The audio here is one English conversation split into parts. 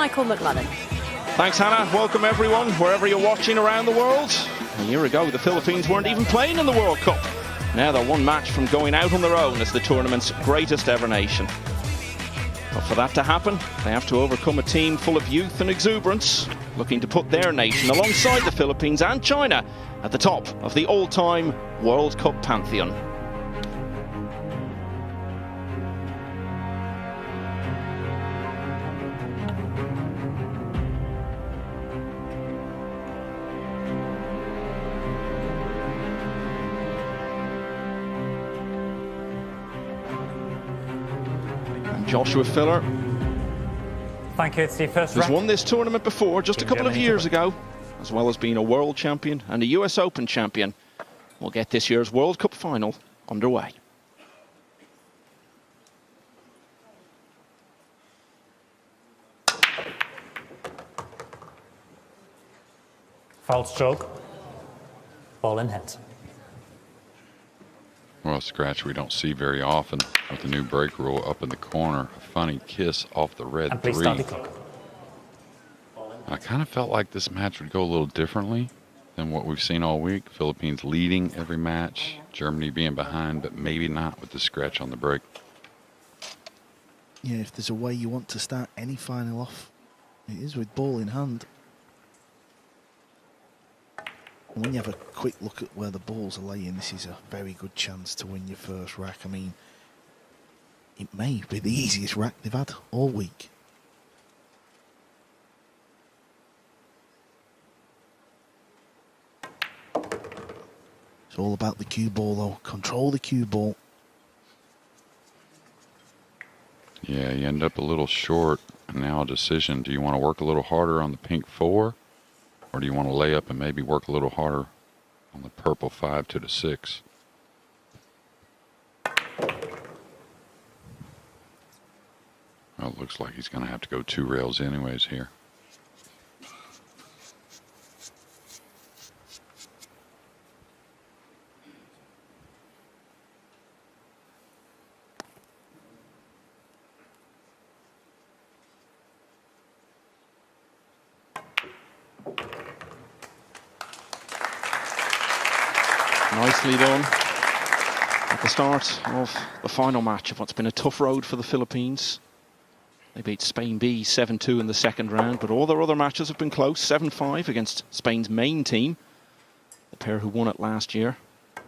Michael McMullen. Thanks, Hannah. Welcome, everyone, wherever you're watching around the world. A year ago, the Philippines weren't even playing in the World Cup. Now they're one match from going out on their own as the tournament's greatest ever nation. But for that to happen, they have to overcome a team full of youth and exuberance, looking to put their nation alongside the Philippines and China at the top of the all-time World Cup pantheon. Joshua Filler. Thank you. It's the first who's won this tournament before, just a couple of years ago, as well as being a world champion and a US Open champion, will get this year's World Cup final underway. Foul stroke. Ball in hand. Well, a scratch we don't see very often with the new break rule up in the corner. A funny kiss off the red three. I kind of felt like this match would go a little differently than what we've seen all week. Philippines leading every match, Germany being behind, but maybe not with the scratch on the break. Yeah, if there's a way you want to start any final off, it is with ball in hand. And when you have a quick look at where the balls are laying, this is a very good chance to win your first rack. I mean, it may be the easiest rack they've had all week. It's all about the cue ball, though. Control the cue ball. Yeah, you end up a little short. And now a decision. Do you want to work a little harder on the pink 4? Or do you want to lay up and maybe work a little harder on the purple 5 to the 6? Well, it looks like he's going to have to go 2 rails anyways here. Nicely done at the start of the final match of what's been a tough road for the Philippines. They beat Spain B 7-2 in the second round, but all their other matches have been close. 7-5 against Spain's main team, the pair who won it last year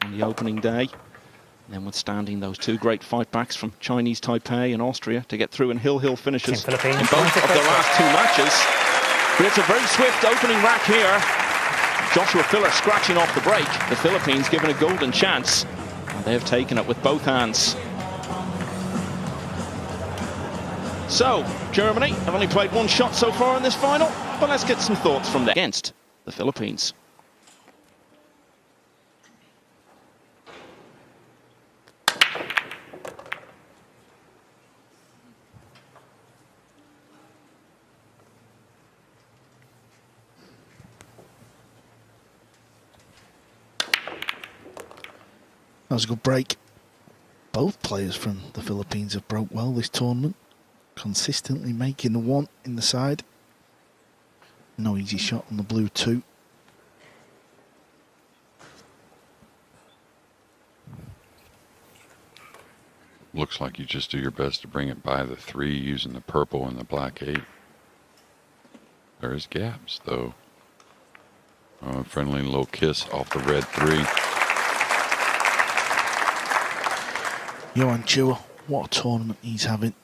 on the opening day. And then withstanding those 2 great fightbacks from Chinese Taipei and Austria to get through in hill finishes in both of their last 2 matches. But it's a very swift opening rack here. Joshua Filler scratching off the break. The Philippines given a golden chance, and they have taken it with both hands. So, Germany have only played 1 shot so far in this final, but let's get some thoughts from them against the Philippines. That was a good break. Both players from the Philippines have broke well this tournament, consistently making the 1 in the side. No easy shot on the blue 2. Looks like you just do your best to bring it by the 3 using the purple and the black 8. There's gaps though. Oh, a friendly little kiss off the red 3. Johann Chua, what a tournament he's having.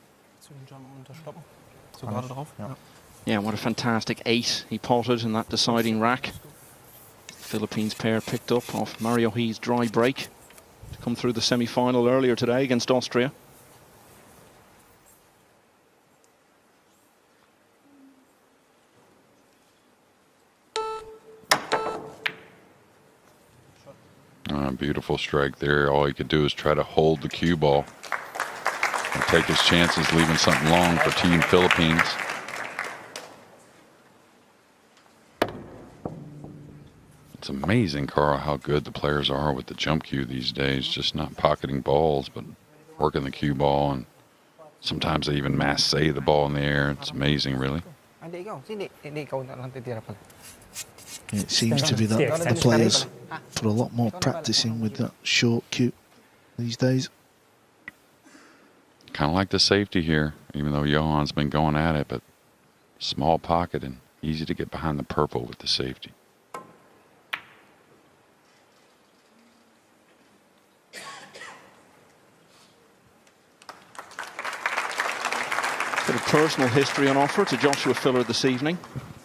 Yeah, what a fantastic 8 he potted in that deciding rack. The Philippines pair picked up off Mario He's dry break to come through the semi-final earlier today against Austria. Beautiful strike there. All he could do is try to hold the cue ball and take his chances, leaving something long for Team Philippines. It's amazing, Carl, how good the players are with the jump cue these days. Just not pocketing balls, but working the cue ball, and sometimes they even mass say the ball in the air. It's amazing, really. It seems to be that the players put a lot more practice in with that short cue these days. Kind of like the safety here, even though Johann's been going at it, but small pocket and easy to get behind the purple with the safety. Bit of personal history on offer to Joshua Filler this evening.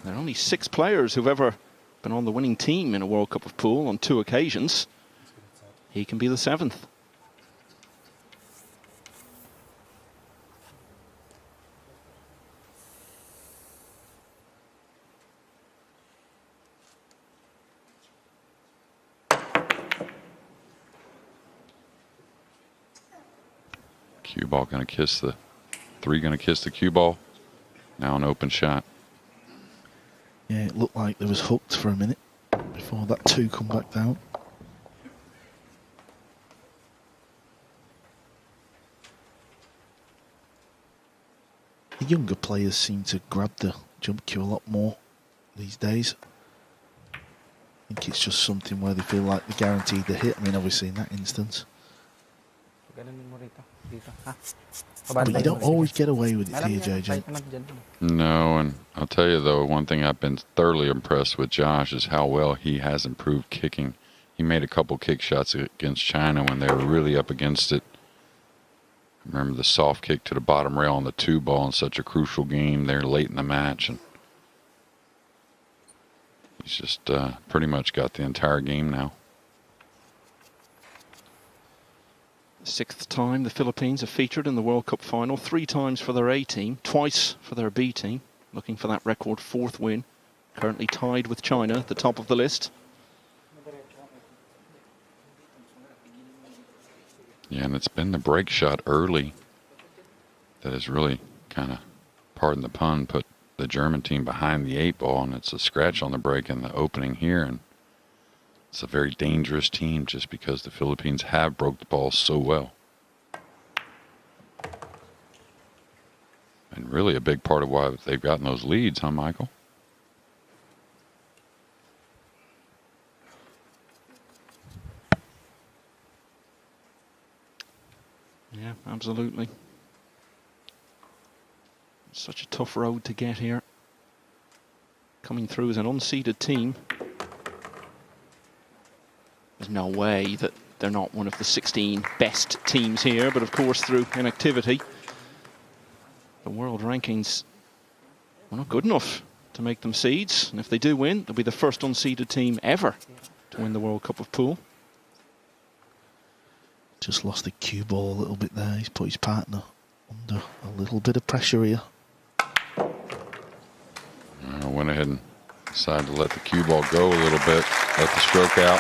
There are only 6 players who've ever been on the winning team in a World Cup of Pool on 2 occasions. He can be the 7th. Cue ball going to kiss the 3, going to kiss the cue ball. Now an open shot. Yeah, it looked like there was hooked for a minute before that 2 come back down. The younger players seem to grab the jump cue a lot more these days. I think it's just something where they feel like they're guaranteed the hit. I mean, obviously in that instance. But you don't always get away with it here, JJ. No, and I'll tell you though, one thing I've been thoroughly impressed with Josh is how well he has improved kicking. He made a couple kick shots against China when they were really up against it. Remember the soft kick to the bottom rail on the 2 ball in such a crucial game there late in the match, and he's just pretty much got the entire game now. 6th time the Philippines have featured in the World Cup final, 3 times for their A team, twice for their B team, looking for that record 4th win. Currently tied with China at the top of the list. Yeah, and it's been the break shot early that has really kind of, pardon the pun, put the German team behind the 8 ball, and it's a scratch on the break in the opening here, and it's a very dangerous team just because the Philippines have broke the ball so well. And really a big part of why they've gotten those leads, huh, Michael? Yeah, absolutely. Such a tough road to get here. Coming through as an unseeded team. There's no way that they're not one of the 16 best teams here, but of course through inactivity, the world rankings were not good enough to make them seeds, and if they do win, they'll be the first unseeded team ever to win the World Cup of Pool. Just lost the cue ball a little bit there. He's put his partner under a little bit of pressure here. I went ahead and decided to let the cue ball go a little bit, let the stroke out.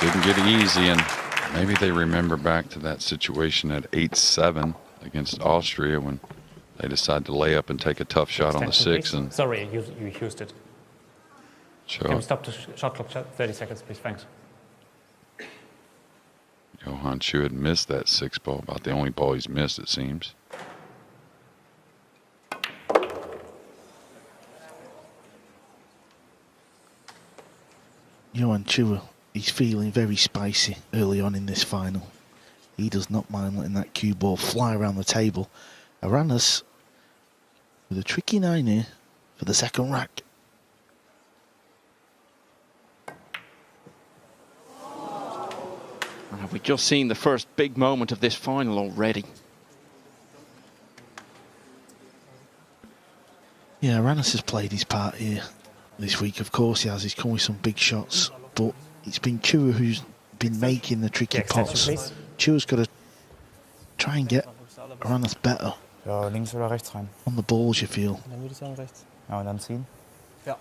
Didn't get easy, and maybe they remember back to that situation at 8-7 against Austria when they decided to lay up and take a tough shot on the 6. And sorry, you used it. Sure. Can we stop the shot clock? 30 seconds, please. Thanks. Johann Chua had missed that 6 ball, about the only ball he's missed, it seems. Johann Chua, he's feeling very spicy early on in this final. He does not mind letting that cue ball fly around the table. Aranas with a tricky 9 here for the 2nd rack. And have we just seen the first big moment of this final already? Yeah, Aranas has played his part here this week. Of course he has. He's come with some big shots, but it's been Chua who's been making the tricky pots. Chua's got to try and get Aranas better. Ja, links oder rechts rein. On the balls, you feel. Dann würde ich sagen rechts. Ja, und dann ziehen. Ja.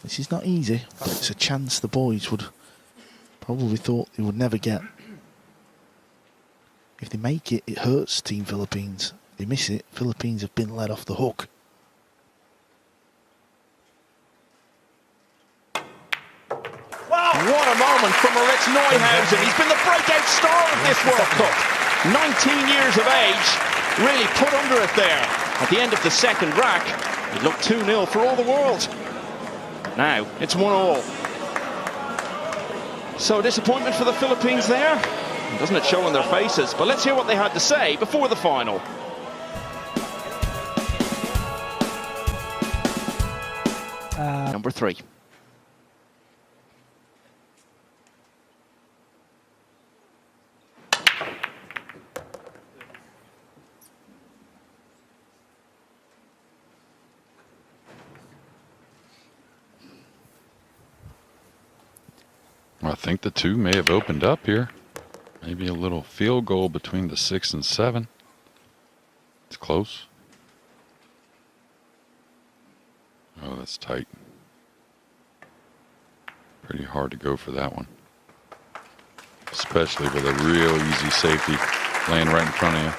This is not easy, but it's a chance the boys would probably thought they would never get. If they make it, it hurts Team Philippines. If they miss it, Philippines have been let off the hook. What a moment from Moritz Neuhausen. He's been the breakout star of this World Cup. 19 years of age, really put under it there. At the end of the second rack, it looked 2-0 for all the world. Now, it's 1-1. So disappointment for the Philippines there. Doesn't it show on their faces? But let's hear what they had to say before the final. Number 3. I think the 2 may have opened up here. Maybe a little field goal between the 6 and 7. It's close. Oh, that's tight. Pretty hard to go for that one. Especially with a real easy safety laying right in front of you.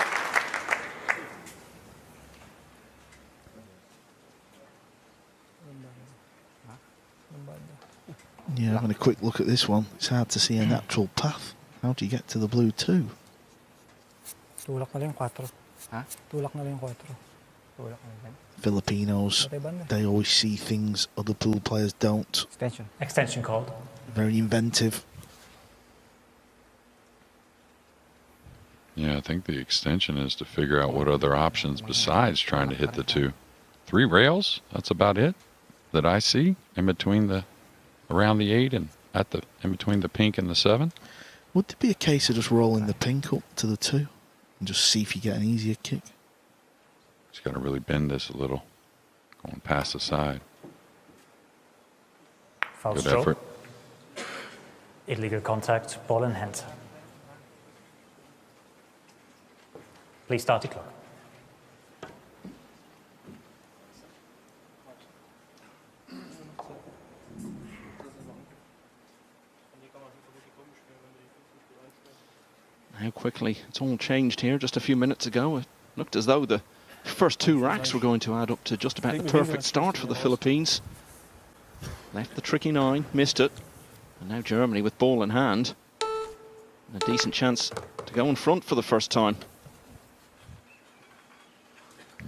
Yeah, having a quick look at this one, it's hard to see a natural path. How do you get to the blue 2? Tulak na lang 4. Ha? Tulak na lang 4. Tulak na lang. Filipinos, they always see things other pool players don't. Extension called. Very inventive. Yeah, I think the extension is to figure out what other options besides trying to hit the 2. 3 rails, that's about it that I see in between the, around the 8 and at the, in between the pink and the 7. Would there be a case of just rolling the pink up to the 2 and just see if you get an easier kick? Just got to really bend this a little, going past the side. Foul Good stroke. effort. Illegal contact, ball in hand. Please start the clock. How quickly it's all changed here. Just a few minutes ago, it looked as though the first 2 racks were going to add up to just about the perfect start for the Philippines. Left the tricky 9, missed it. And now Germany with ball in hand. And a decent chance to go in front for the first time.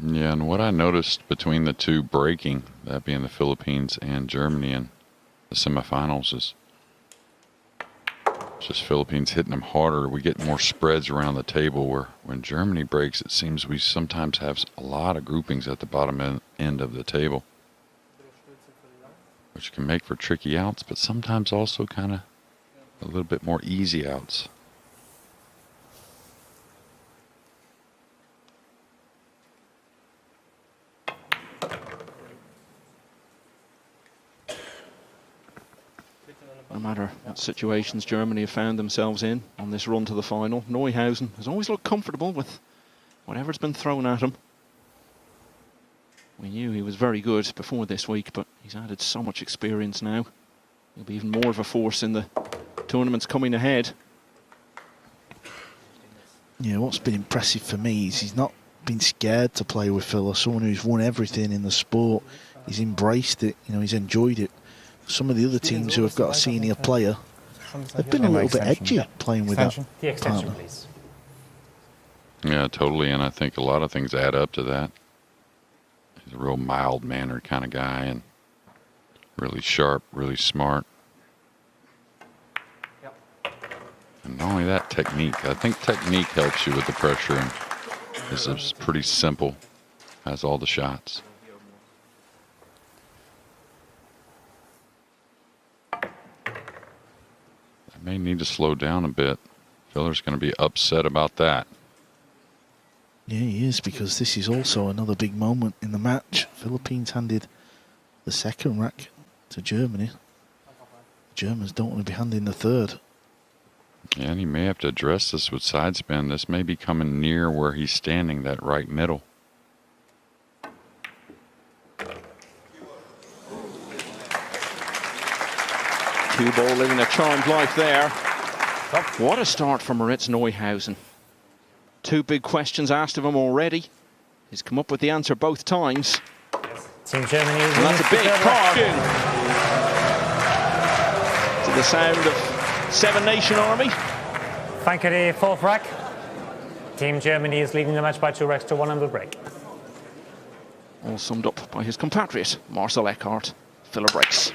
Yeah, and what I noticed between the 2 breaking, that being the Philippines and Germany in the semifinals, is just Philippines hitting them harder. We get more spreads around the table, where when Germany breaks, it seems we sometimes have a lot of groupings at the bottom end of the table, which can make for tricky outs, but sometimes also kind of a little bit more easy outs. No matter what situations Germany have found themselves in on this run to the final, Neuhausen has always looked comfortable with whatever's been thrown at him. We knew he was very good before this week, but he's added so much experience now. He'll be even more of a force in the tournaments coming ahead. Yeah, what's been impressive for me is he's not been scared to play with Phil, or someone who's won everything in the sport. He's embraced it, you know, he's enjoyed it. Some of the other teams who have got a senior player, they've been a little bit edgy playing with that. The extension, partner. please. Yeah, totally, and I think a lot of things add up to that. He's a real mild-mannered kind of guy, and really sharp, really smart. Yep. And not only that, technique. I think technique helps you with the pressure, and this is pretty simple. Has all the shots. May need to slow down a bit. Filler's going to be upset about that. Yeah, he is, because this is also another big moment in the match. Philippines handed the second rack to Germany. The Germans don't want to be handing the third. Yeah, and he may have to address this with side spin. This may be coming near where he's standing, that right middle. Cue ball living a charmed life there. What a start for Moritz Neuhausen. 2 big questions asked of him already. He's come up with the answer both times. Team Germany. And that's a big caution. To the sound of 7 Nation Army. Thank you, the 4th rack. Team Germany is leading the match by 2-1 on the break. All summed up by his compatriot, Marcel Eckhart. Filler breaks.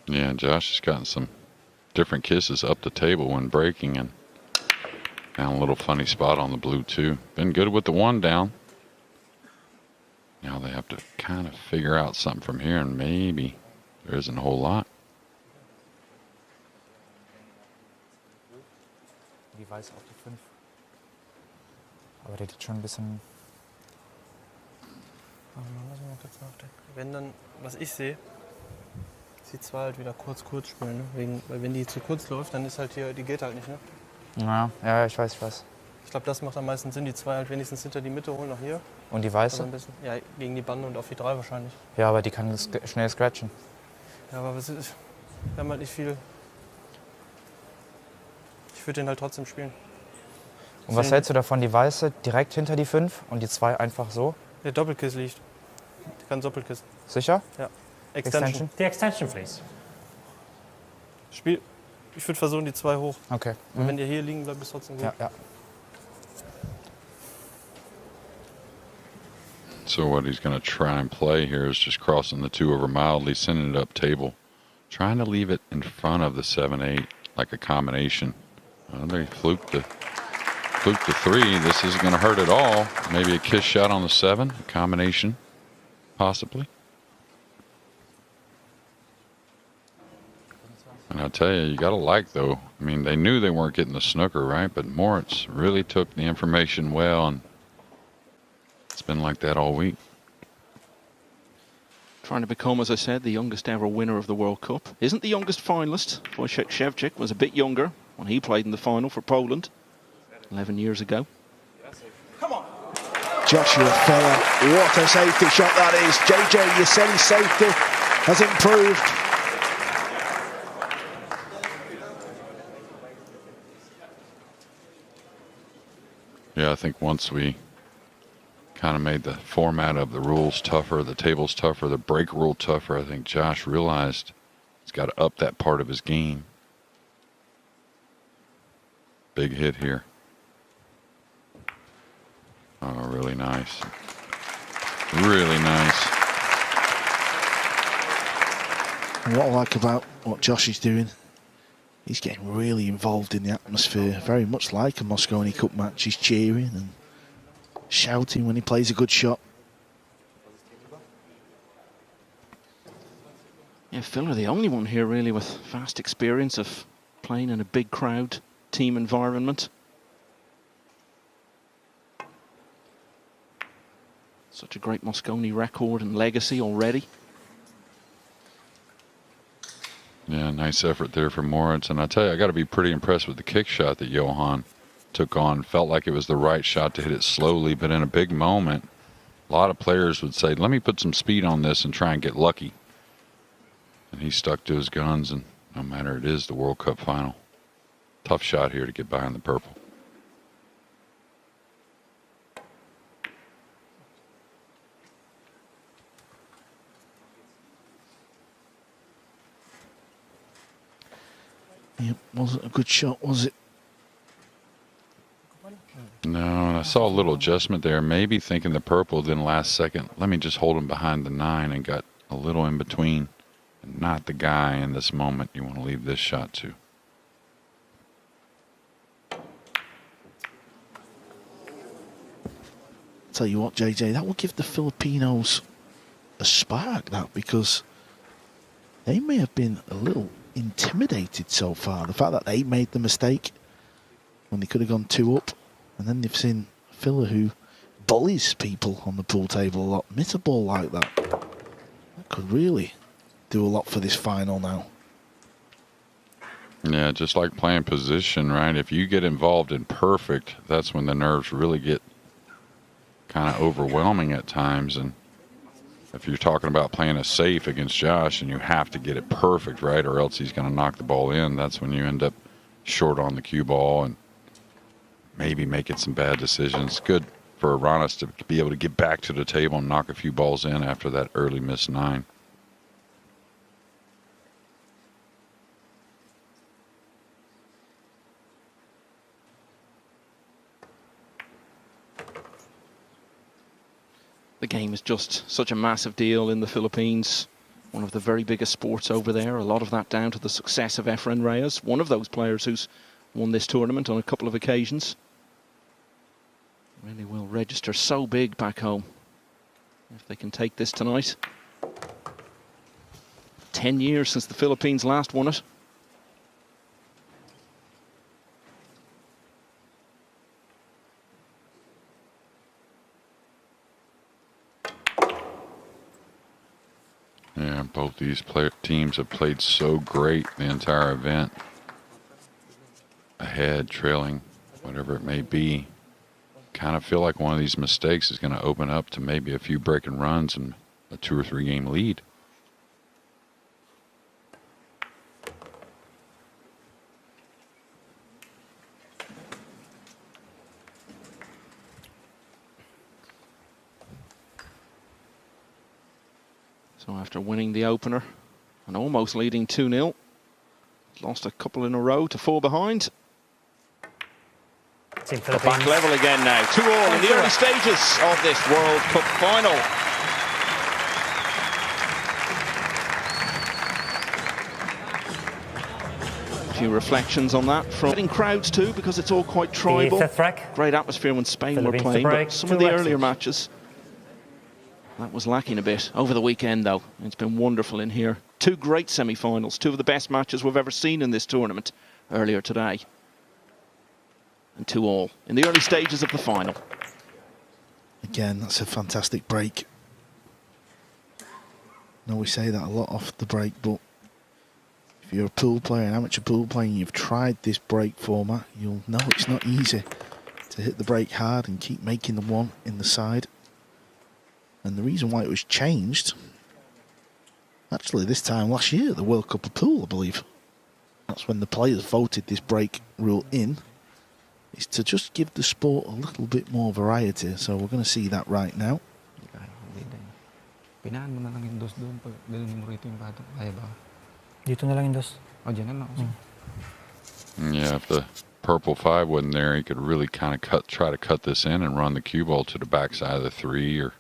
Yeah, Josh has gotten some different kisses up the table when breaking and found a little funny spot on the blue too. Been good with the one down. Now they have to kind of figure out something from here, and maybe there isn't a whole lot. Die Weiß auf die 5. Aber der liegt schon ein bisschen. Wenn dann, was ich sehe, ist die 2 halt wieder kurz spielen. Ne? Weil wenn die zu kurz läuft, dann ist halt hier, die geht halt nicht. Ne? Ja, ich weiß. Ich glaube, das macht am meisten Sinn, die 2 halt wenigstens hinter die Mitte holen, noch hier. Und die Also Weiße? ein bisschen, ja, gegen die Bande und auf die 3 wahrscheinlich. Ja, aber die kann schnell scratchen. Ja, aber wir haben halt nicht viel. Ich würde den halt trotzdem spielen. Und was hältst du davon, die Weiße direkt hinter die 5 und die 2 einfach so? Der Doppelkiss liegt. Die kann Doppelkiss. Sicher? Ja. Extension. The extension, please. Ich würde versuchen, die 2 hoch. Okay. Und wenn die hier liegen bleibt, ist trotzdem gut. Ja. So what he's going to try and play here is just crossing the 2 over mildly, sending it up table. Trying to leave it in front of the 7-8 like a combination. They fluked the 3. This isn't going to hurt at all. Maybe a kiss shot on the 7, a combination, possibly. And I'll tell you got to like, though. I mean, they knew they weren't getting the snooker, right? But Moritz really took the information well, and it's been like that all week. Trying to become, as I said, the youngest ever winner of the World Cup. Isn't the youngest finalist. Wojciech Szewczyk was a bit younger when he played in the final for Poland 11 years ago. Joshua Filler, what a safety shot that is. JJ, you said his safety has improved. Yeah, I think once we kind of made the format of the rules tougher, the tables tougher, the break rule tougher, I think Josh realized he's got to up that part of his game. Big hit here. Oh, really nice. Really nice. And what I like about what Josh is doing, he's getting really involved in the atmosphere, very much like a Mosconi Cup match. He's cheering and shouting when he plays a good shot. Yeah, Filler, the only one here really with vast experience of playing in a big crowd, team environment. Such a great Mosconi record and legacy already. Yeah, nice effort there for Moritz. And I tell you, I got to be pretty impressed with the kick shot that Johann took on. Felt like it was the right shot to hit it slowly, but in a big moment, a lot of players would say, let me put some speed on this and try and get lucky. And he stuck to his guns, and no matter it is the World Cup final. Tough shot here to get behind the purple. Yep, wasn't a good shot, was it? No, and I saw a little adjustment there, maybe thinking the purple, then last second, let me just hold him behind the 9, and got a little in between. And not the guy in this moment you want to leave this shot to. Tell you what, JJ, that will give the Filipinos a spark, that, because they may have been a little intimidated so far. The fact that they made the mistake when they could have gone 2 up, and then they've seen Filler, who bullies people on the pool table a lot, miss a ball like that. That could really do a lot for this final now. Yeah, just like playing position, right? If you get involved in perfect, that's when the nerves really get kind of overwhelming at times. And if you're talking about playing a safe against Josh and you have to get it perfect, right, or else he's going to knock the ball in, that's when you end up short on the cue ball and maybe making some bad decisions. Good for Aranas to be able to get back to the table and knock a few balls in after that early miss 9. The game is just such a massive deal in the Philippines. One of the very biggest sports over there. A lot of that down to the success of Efren Reyes, one of those players who's won this tournament on a couple of occasions. Really will register so big back home if they can take this tonight. 10 years since the Philippines last won it. Yeah, both these teams have played so great the entire event. Ahead, trailing, whatever it may be. Kind of feel like one of these mistakes is going to open up to maybe a few breaking runs and a 2 or 3 game lead. So after winning the opener and almost leading 2-0, lost a couple in a row to 4 behind. Team Back Philippines. level again now, 2-all in the early stages of this World Cup final. A few reflections on that from getting crowds too, because it's all quite The tribal. fifth rack. Great atmosphere when Spain were Philippines to playing, break, but some 2 of the racks earlier each. matches, that was lacking a bit. Over the weekend though, it's been wonderful in here. 2 great semi-finals, 2 of the best matches we've ever seen in this tournament earlier today. And 2-all in the early stages of the final. Again, that's a fantastic break. No, we say that a lot off the break, but if you're a pool player, an amateur pool player, and you've tried this break format, you'll know it's not easy to hit the break hard and keep making the one in the side. And the reason why it was changed, actually this time last year at the World Cup of Pool, I believe. That's when the players voted this break rule in. Is to just give the sport a little bit more variety. So we're going to see that right now. Pinaan mo na lang yung dos doon. Doon ni Moritz yung pato. Kaya ba? Dito na lang yung dos. Oh, dyan na lang. Yeah, if the purple 5 wasn't there, he could really kind of try to cut this in and run the cue ball to the backside of the 3 or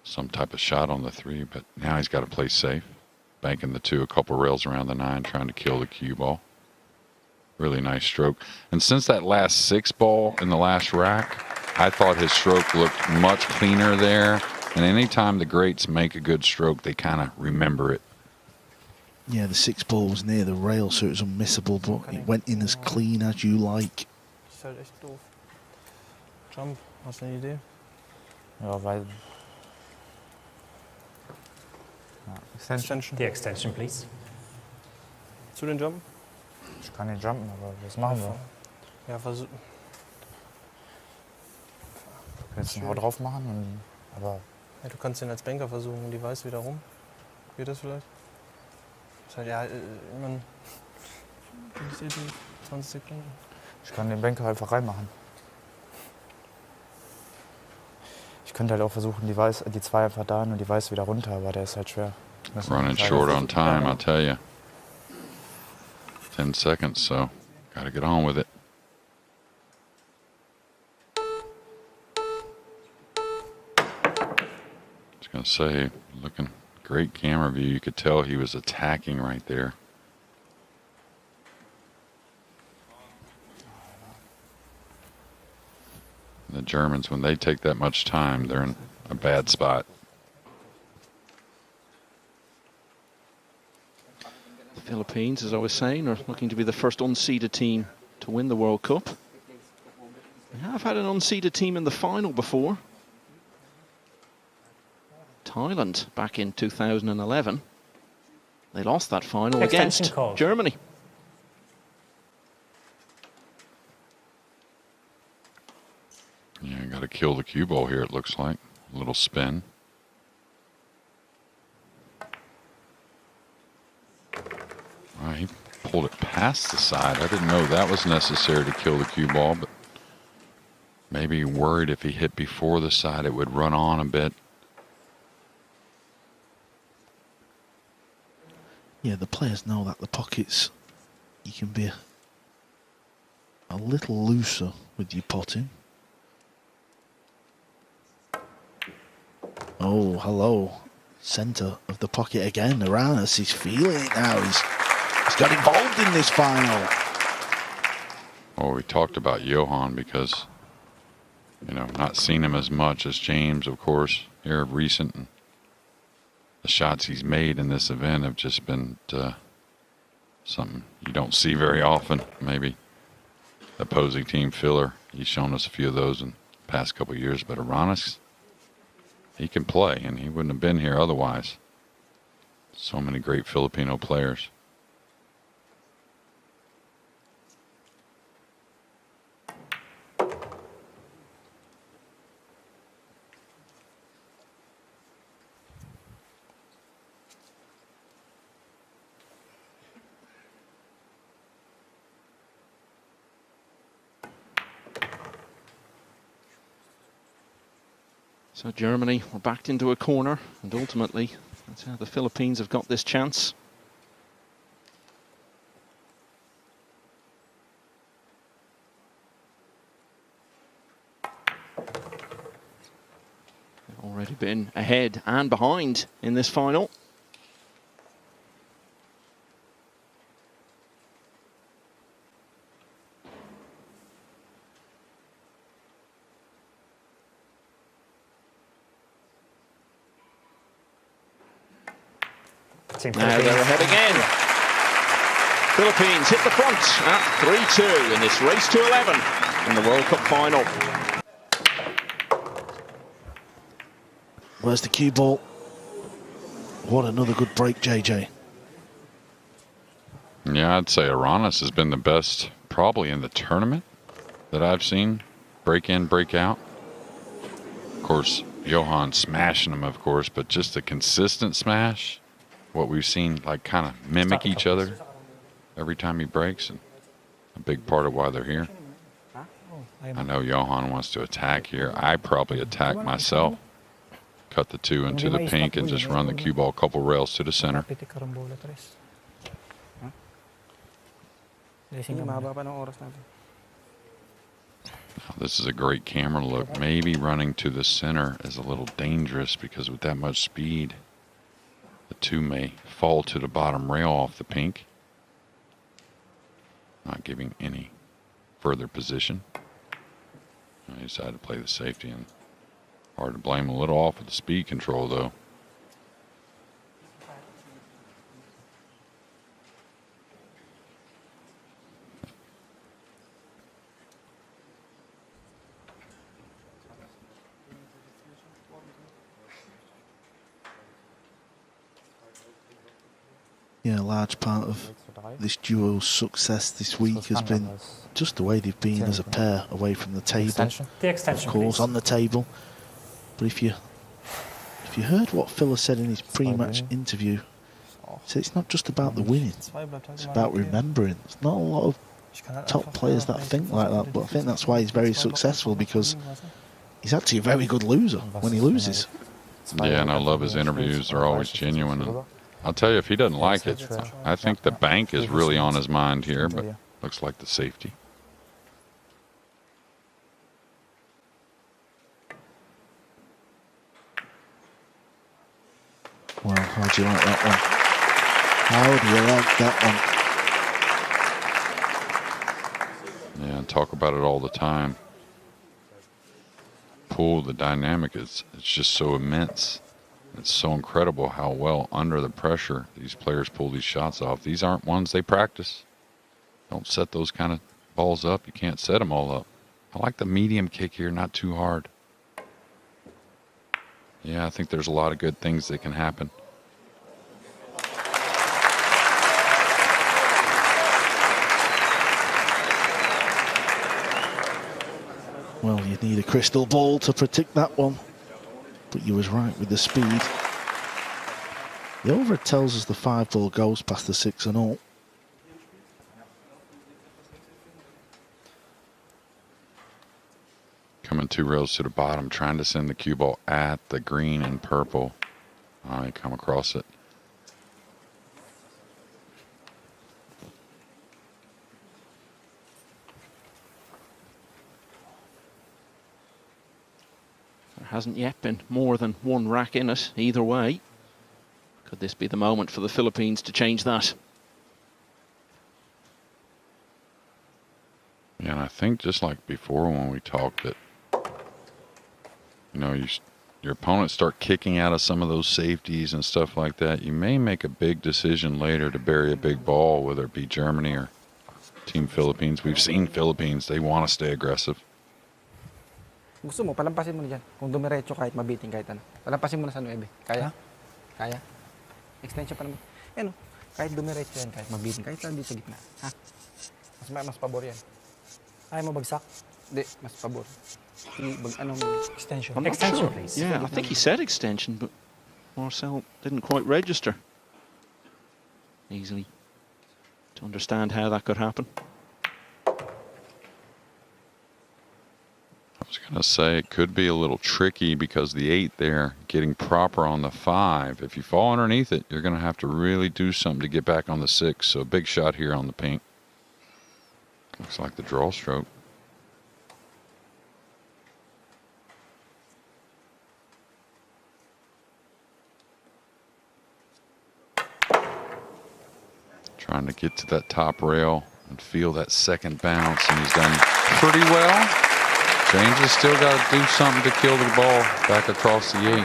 some type of shot on the 3. But now he's got to play safe, banking the 2, a couple rails around the 9, trying to kill the cue ball. Really nice stroke. And since that last 6 ball in the last rack, I thought his stroke looked much cleaner there. And anytime the greats make a good stroke, they kind of remember it. Yeah, the 6 ball was near the rail, so it was unmissable, but it went in as clean as you like. Ist halt echt doof. Jump, hast du eine Idee? Ja, weil... Ja, Extension. The extension, please. Zu den Jump? Ich kann nicht jumpen, aber was machen wir? Ja, versuch. Jetzt einen Hau drauf machen, und, aber... Ja, du kannst den als Banker versuchen, die weiß wieder rum. Geht das vielleicht? Ist halt, ja, ich meine, 20 Sekunden. Ich kann den Banker einfach reinmachen. Ich könnte halt auch versuchen, die 2 einfach da und die Weiß wieder runter, aber der ist halt schwer. Running short on time, I'll tell you. 10 seconds, so got to get on with it. I was going to say, looking great camera view. You could tell he was attacking right there. The Germans, when they take that much time, they're in a bad spot. The Philippines, as I was saying, are looking to be the first unseeded team to win the World Cup. They have had an unseeded team in the final before. Thailand back in 2011. They lost that final Extension against called. Germany. Yeah, got to kill the cue ball here, it looks like. A little spin. He pulled it past the side. I didn't know that was necessary to kill the cue ball, but maybe worried if he hit before the side it would run on a bit. Yeah, the players know that the pockets, you can be a little looser with your potting. Oh, hello. Centre of the pocket again. Aranas is feeling it now. He's got involved in this final. Well, we talked about Johann because, you know, not seen him as much as James, of course, here recent. And the shots he's made in this event have just been something you don't see very often. Maybe opposing team filler. He's shown us a few of those in the past couple of years. But Aranas, he can play, and he wouldn't have been here otherwise. So many great Filipino players. So Germany were backed into a corner, and ultimately that's how the Philippines have got this chance. They've already been ahead and behind in this final. Now they're ahead again. Philippines hit the front at 3-2 in this race to 11 in the World Cup final. Where's the cue ball? What another good break, JJ. Yeah, I'd say Aranas has been the best probably in the tournament that I've seen. Break in, break out. Of course, Johann smashing him, of course, but just a consistent smash. What we've seen, like, kind of mimic each other every time he breaks, and a big part of why they're here. I know Johann wants to attack here. I probably attack myself. Cut the two into the pink and just run the cue ball a couple rails to the center. This is a great camera look. Maybe running to the center is a little dangerous because with that much speed, the two may fall to the bottom rail off the pink. Not giving any further position. I decided to play the safety, and hard to blame a little off with the speed control though. Yeah, a large part of this duo's success this week has been just the way they've been as a pair away from the table. The extension, of course, please. on the table. But if you heard what Phil said in his pre-match interview, he said it's not just about the winning, it's about remembering. There's not a lot of top players that think like that, but I think that's why he's very successful, because he's actually a very good loser when he loses. Yeah, and I love his interviews. They're always genuine. And I'll tell you, if he doesn't like it, I think the bank is really on his mind here, but looks like the safety. Well, how do you like that one? How do you like that one? Yeah, and talk about it all the time. Pool, the dynamic it's just so immense. It's so incredible how well under the pressure these players pull these shots off. These aren't ones they practice. Don't set those kind of balls up. You can't set them all up. I like the medium kick here, not too hard. Yeah, I think there's a lot of good things that can happen. Well, you need a crystal ball to predict that one. But you was right with the speed. The over tells us the 5-ball goes past the 6-0. Coming 2 rails to the bottom, trying to send the cue ball at the green and purple. I come across it. hasn't yet been more than one rack in it either way. Could this be the moment for the Philippines to change that? Yeah, and I think just like before when we talked that, you know, your opponents start kicking out of some of those safeties and stuff like that, you may make a big decision later to bury a big ball, whether it be Germany or Team Philippines. We've seen Philippines, they want to stay aggressive. Gusto mo, palampasin mo na dyan. Kung dumiretso kahit mabiting kahit ano. Palampasin mo na sa 9. Kaya? Kaya? Extension pa naman. Yan o. Kahit dumiretso yan, kahit mabiting, kahit lang dito sa gitna. Ha? Mas pabor yan. Ayaw mo bagsak? Hindi, mas pabor. Anong Extension. I'm not Extension, sure. please. Yeah, I think he said extension, but Marcel didn't quite register easily to understand how that could happen. I was going to say it could be a little tricky because the 8 there, getting proper on the 5. If you fall underneath it, you're going to have to really do something to get back on the 6. So a big shot here on the pink. Looks like the draw stroke. Trying to get to that top rail and feel that second bounce, and he's done pretty well. James has still got to do something to kill the ball back across the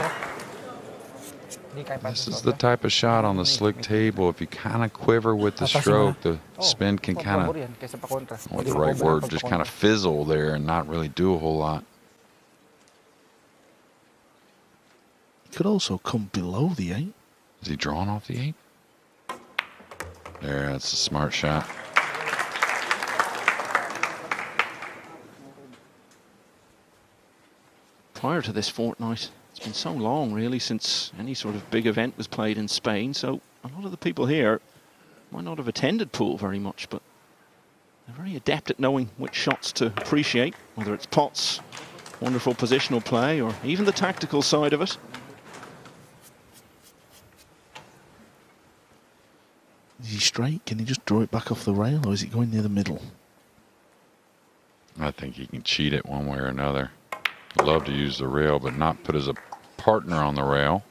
8. This is the type of shot on the slick table. If you kind of quiver with the stroke, the spin can kind of, what's the right word, just kind of fizzle there and not really do a whole lot. It could also come below the 8. Is he drawn off the 8? There, that's a smart shot. Prior to this fortnight, it's been so long really since any sort of big event was played in Spain, so a lot of the people here might not have attended pool very much, but they're very adept at knowing which shots to appreciate, whether it's pots, wonderful positional play, or even the tactical side of it. Is he straight? Can he just draw it back off the rail, or is it going near the middle? I think he can cheat it one way or another. I'd love to use the rail, but not put as a partner on the rail.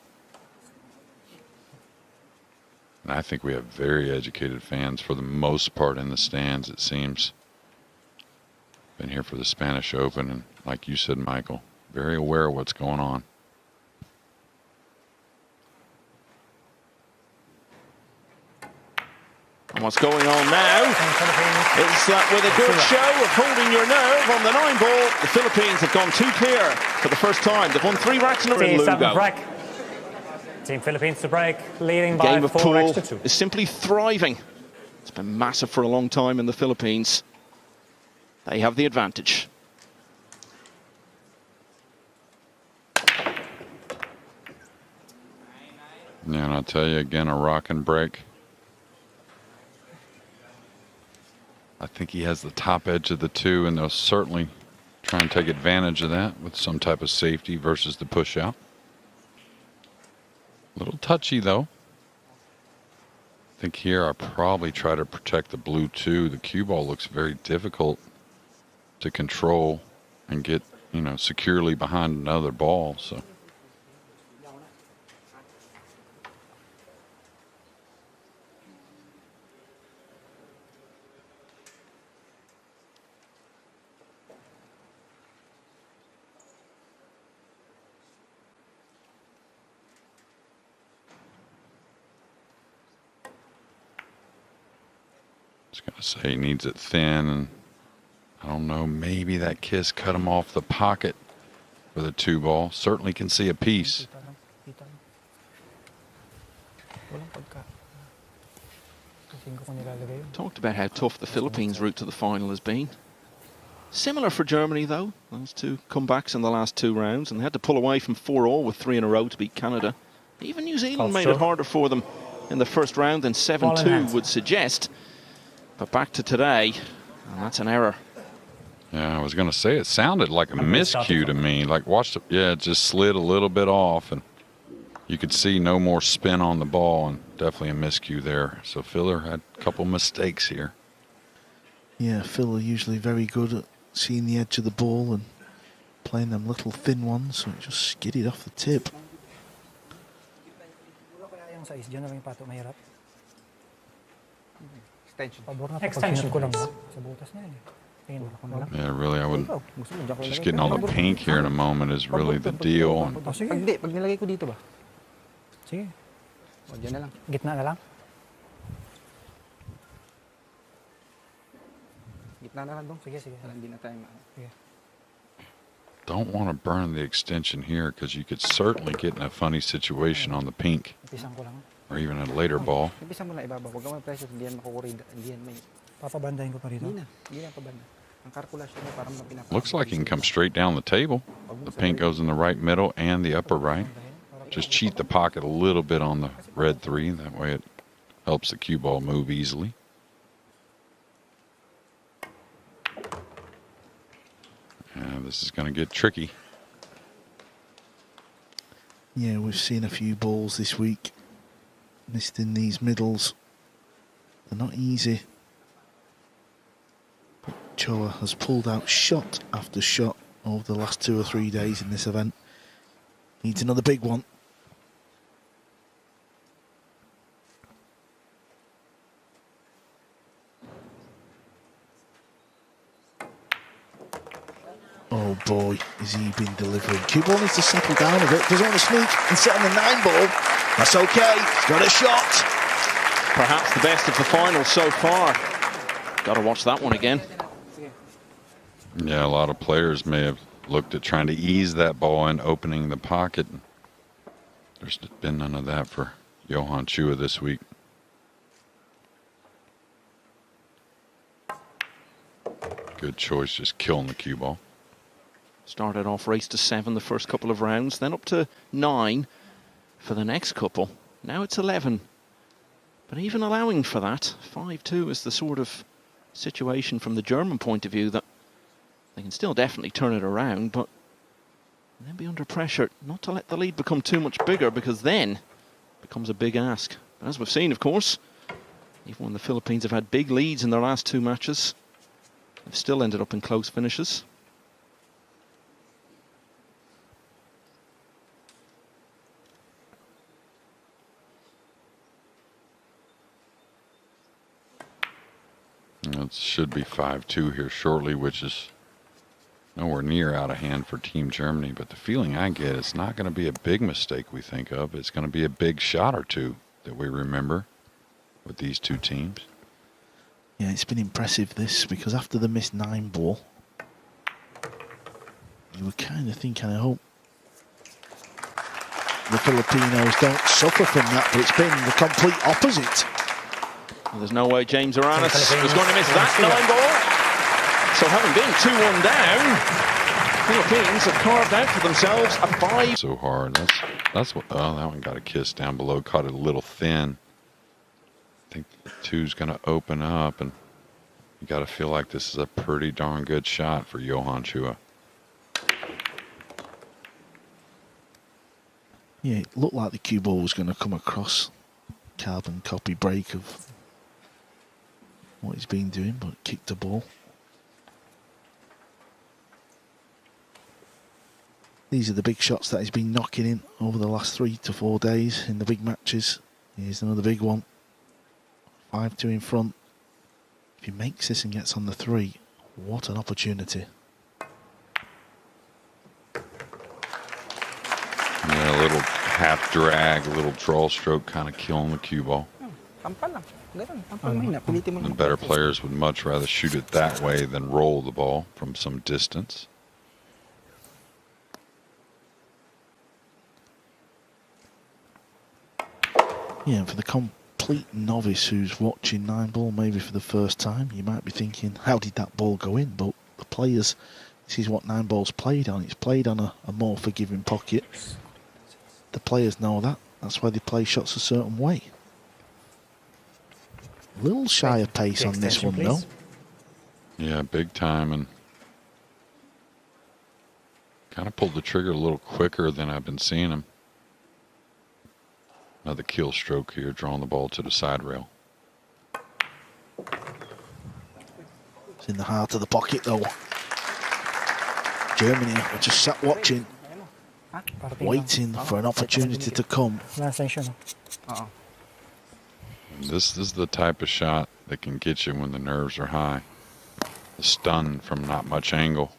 And I think we have very educated fans for the most part in the stands, it seems. Been here for the Spanish Open, and like you said, Michael, very aware of what's going on. And what's going on now is that with a good show of holding your nerve on the 9 ball, the Philippines have gone 2 clear for the first time. They've won 3 racks in a row in Lugo. Break. Team Philippines to break, leading The by game of 4 pool racks to 2. is simply thriving. It's been massive for a long time in the Philippines. They have the advantage. Yeah, and I'll tell you again, a rock and break. I think he has the top edge of the 2, and they'll certainly try and take advantage of that with some type of safety versus the push out. A little touchy though. I think here I probably try to protect the blue 2. The cue ball looks very difficult to control and get, you know, securely behind another ball. So. Gonna say he needs it thin, and I don't know, maybe that kiss cut him off the pocket for the 2 ball. Certainly can see a piece. Talked about how tough the Philippines' route to the final has been. Similar for Germany though, those 2 comebacks in the last 2 rounds, and they had to pull away from 4-all with 3 in a row to beat Canada. Even New Zealand made it harder for them in the first round than 7-2 would suggest. But back to today, and that's an error. Yeah, I was going to say it sounded like a miscue to me. Like, watch the, yeah, it just slid a little bit off, and you could see no more spin on the ball, and definitely a miscue there. So Filler had a couple mistakes here. Yeah, Phil are usually very good at seeing the edge of the ball and playing them little thin ones, so it just skidded off the tip. Extension. Extension, please. Yeah, really, I would. Just getting all the pink here in a moment is really the deal. And Pag nilagay ko dito ba? Sige. O, dyan na lang. Gitna na lang. Gitna na lang dong. Sige, sige. Hindi na tayo Sige. don't want to burn the extension here because you could certainly get in a funny situation on the pink Ipisan ko lang. or even a later ball. Ipisan mo lang ibaba. Huwag ka mag-pressure. Hindi yan makukurida. Hindi yan may... Papabandahin ko pa rito. Hindi na. Hindi na pabanda. Ang kalkulasyon mo parang mapinapakita. Looks like he can come straight down the table. The pink goes in the right middle and the upper right. Just cheat the pocket a little bit on the red 3. That way it helps the cue ball move easily. And this is going to get tricky. Yeah, we've seen a few balls this week missed in these middles. They're not easy. But Chua has pulled out shot after shot over the last 2 or 3 days in this event. Needs another big one. Oh boy, is he been delivering. Cue ball needs to settle down a bit. Doesn't want to sneak and sit on the 9 ball. That's okay. He's got a shot. Perhaps the best of the final so far. Got to watch that one again. Yeah, a lot of players may have looked at trying to ease that ball in, opening the pocket. There's been none of that for Johann Chua this week. Good choice, just killing the cue ball. Started off race to 7 the first couple of rounds, then up to 9 for the next couple. Now it's 11. But even allowing for that, 5-2 is the sort of situation from the German point of view that they can still definitely turn it around, but then be under pressure not to let the lead become too much bigger, because then it becomes a big ask. But as we've seen, of course, even when the Philippines have had big leads in their last 2 matches, they've still ended up in close finishes. It should be 5-2 here shortly, which is nowhere near out of hand for Team Germany. But the feeling I get, it's not going to be a big mistake we think of. It's going to be a big shot or two that we remember with these 2 teams. Yeah, it's been impressive this, because after the missed 9 ball, you were kind of thinking, I hope the Filipinos don't suffer from that, but it's been the complete opposite. Well, there's no way James Aranas was going to miss that 9 ball. So having been 2-1 down, Philippines have carved out for themselves a 5. So hard. That's what. Oh, that one got a kiss down below. Caught it a little thin. I think the 2's going to open up, and you got to feel like this is a pretty darn good shot for Johann Chua. Yeah, it looked like the cue ball was going to come across. Carbon copy break of what he's been doing, but kicked the ball. These are the big shots that he's been knocking in over the last 3 to 4 days in the big matches. Here's another big one. 5-2 in front. If he makes this and gets on the 3, what an opportunity. Yeah, a little half drag, a little draw stroke, kind of killing the cue ball. Tampal lang. Ganun. Tampal mo yun. Pilitin mo The lang. better players would much rather shoot it that way than roll the ball from some distance. Yeah, and for the complete novice who's watching 9 ball maybe for the first time, you might be thinking, how did that ball go in? But the players, this is what 9 ball's played on. It's played on a more forgiving pocket. The players know that. That's why they play shots a certain way. A little shy of pace on this one, though. Yeah, big time, and kind of pulled the trigger a little quicker than I've been seeing him. Another kill stroke here, drawing the ball to the side rail. It's in the heart of the pocket, though. Germany are just sat watching, Parating waiting for an opportunity to come. lang. Wala sanction. Oo. This is the type of shot that can get you when the nerves are high. The stun from not much angle.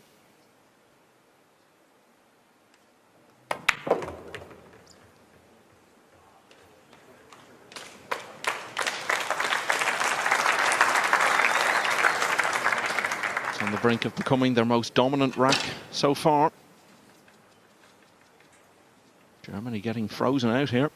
It's on the brink of becoming their most dominant rack so far. Germany getting frozen out here.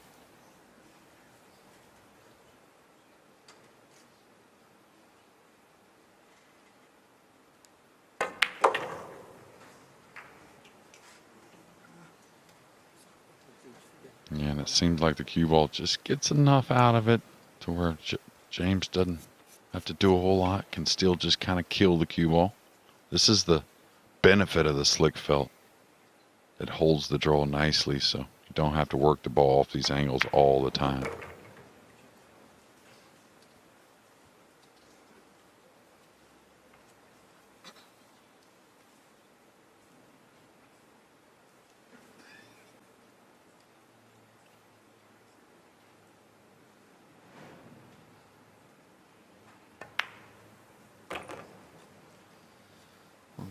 Yeah, and it seems like the cue ball just gets enough out of it to where James doesn't have to do a whole lot, can still just kind of kill the cue ball. This is the benefit of the slick felt. It holds the draw nicely, so you don't have to work the ball off these angles all the time.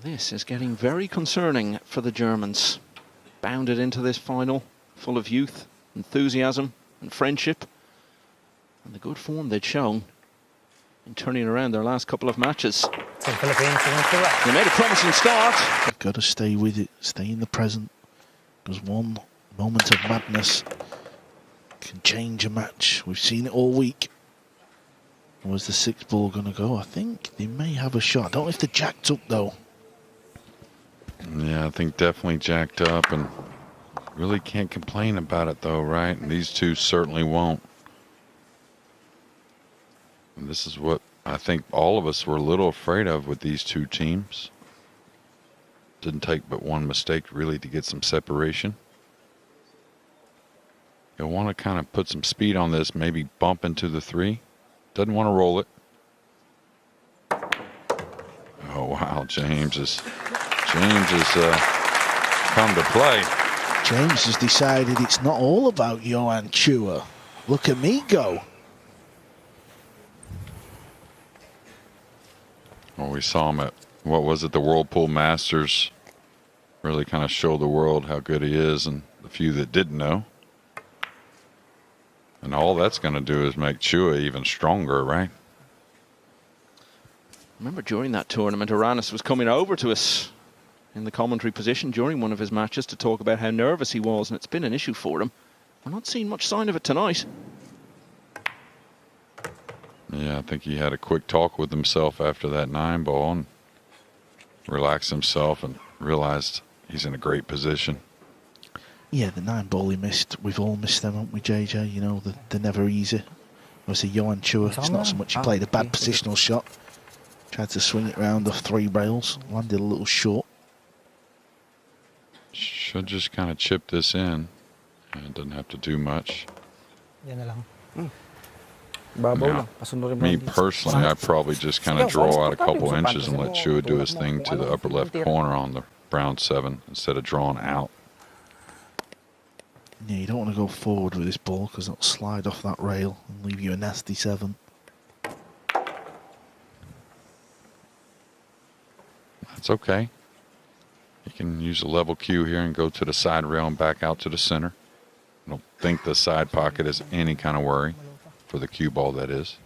This is getting very concerning for the Germans. Bounded into this final, full of youth, enthusiasm and friendship, and the good form they'd shown in turning around their last couple of matches. So the Philippines are into it. They made a promising start. You've got to stay with it, stay in the present, because one moment of madness can change a match. We've seen it all week. Where's the sixth ball going to go? I think they may have a shot. I don't know if they're jacked up though. Yeah, I think definitely jacked up, and really can't complain about it though, right? And these two certainly won't. And this is what I think all of us were a little afraid of with these two teams. Didn't take but one mistake really to get some separation. You'll want to kind of put some speed on this, maybe bump into the three. Doesn't want to roll it. Oh wow, James has come to play. James has decided it's not all about Johann Chua. Look at me go. Well, we saw him at, what was it, the Whirlpool Masters. Really kind of show the world how good he is, and the few that didn't know. And all that's going to do is make Chua even stronger, right? Remember during that tournament, Aranas was coming over to us in the commentary position during one of his matches to talk about how nervous he was, and it's been an issue for him. We're not seeing much sign of it tonight. Yeah, I think he had a quick talk with himself after that 9-ball and relaxed himself and realized he's in a great position. Yeah, the 9-ball he missed, we've all missed them, haven't we, JJ? You know, they're never easy. Obviously, Johann Chua, it's not so much he played a bad positional shot. Tried to swing it round off 3 rails, landed a little short. Should just kind of chip this in. And it doesn't have to do much. Yan na lang. Babaw Now, lang. Pasunurin mo me lang dito. personally, I probably just kind of draw out a couple inches and let Chua do his thing to the upper left corner on the brown 7 instead of drawing out. Yeah, you don't want to go forward with this ball because it'll slide off that rail and leave you a nasty 7. That's okay. You can use a level cue here and go to the side rail and back out to the center. I don't think the side pocket is any kind of worry for the cue ball, that is.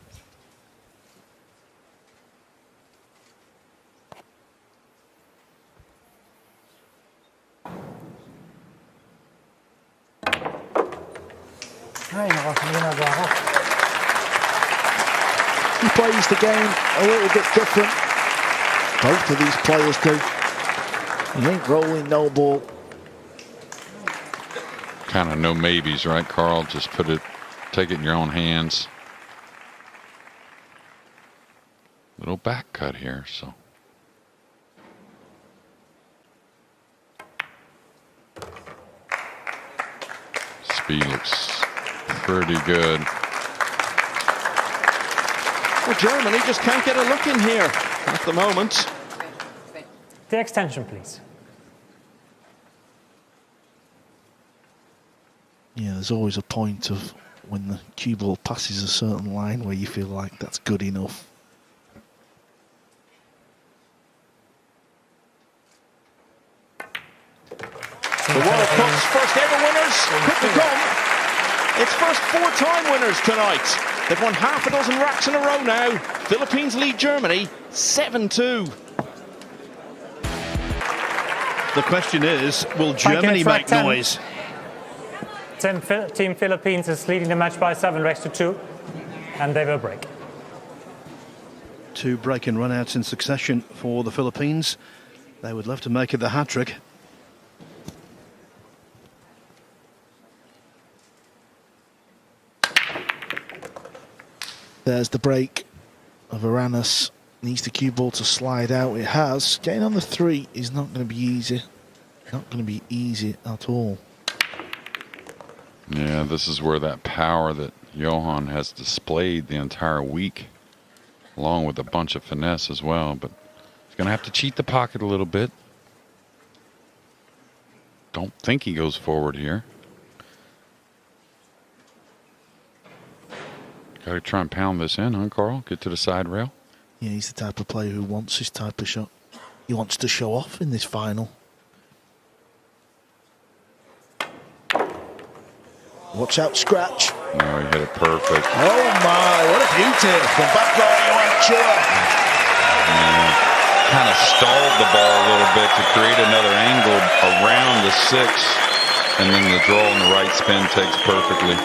Ay, nako, ang ginagawa ko. He plays the game a little bit different. Both of these players do. He ain't rolling no ball. Kind of no maybes, right, Carl? Just take it in your own hands. Little back cut here, so. Speed looks pretty good. Well, Germany just can't get a look in here at the moment. The extension, please. Yeah, there's always a point of when the cue ball passes a certain line where you feel like that's good enough. The World Cup's first ever winners could become its first 4-time winners tonight. They've won half a dozen racks in a row now. Philippines lead Germany 7-2. The question is, will Germany make noise? Team Philippines is leading the match by 7 racks to 2, and they will break. 2 break-in run-outs in succession for the Philippines. They would love to make it the hat-trick. There's the break of Aranas. Needs the cue ball to slide out. It has. Getting on the 3 is not going to be easy. Not going to be easy at all. Yeah, this is where that power that Johann has displayed the entire week, along with a bunch of finesse as well, but he's going to have to cheat the pocket a little bit. Don't think he goes forward here. Got to try and pound this in, huh, Carl? Get to the side rail. Yeah, he's the type of player who wants this type of shot. He wants to show off in this final. Watch out, scratch. No, he hit it perfect. Oh my, what a beauty from back row, Johann Chua. Kind of stalled the ball a little bit to create another angle around the 6, and then the draw and the right spin takes perfectly.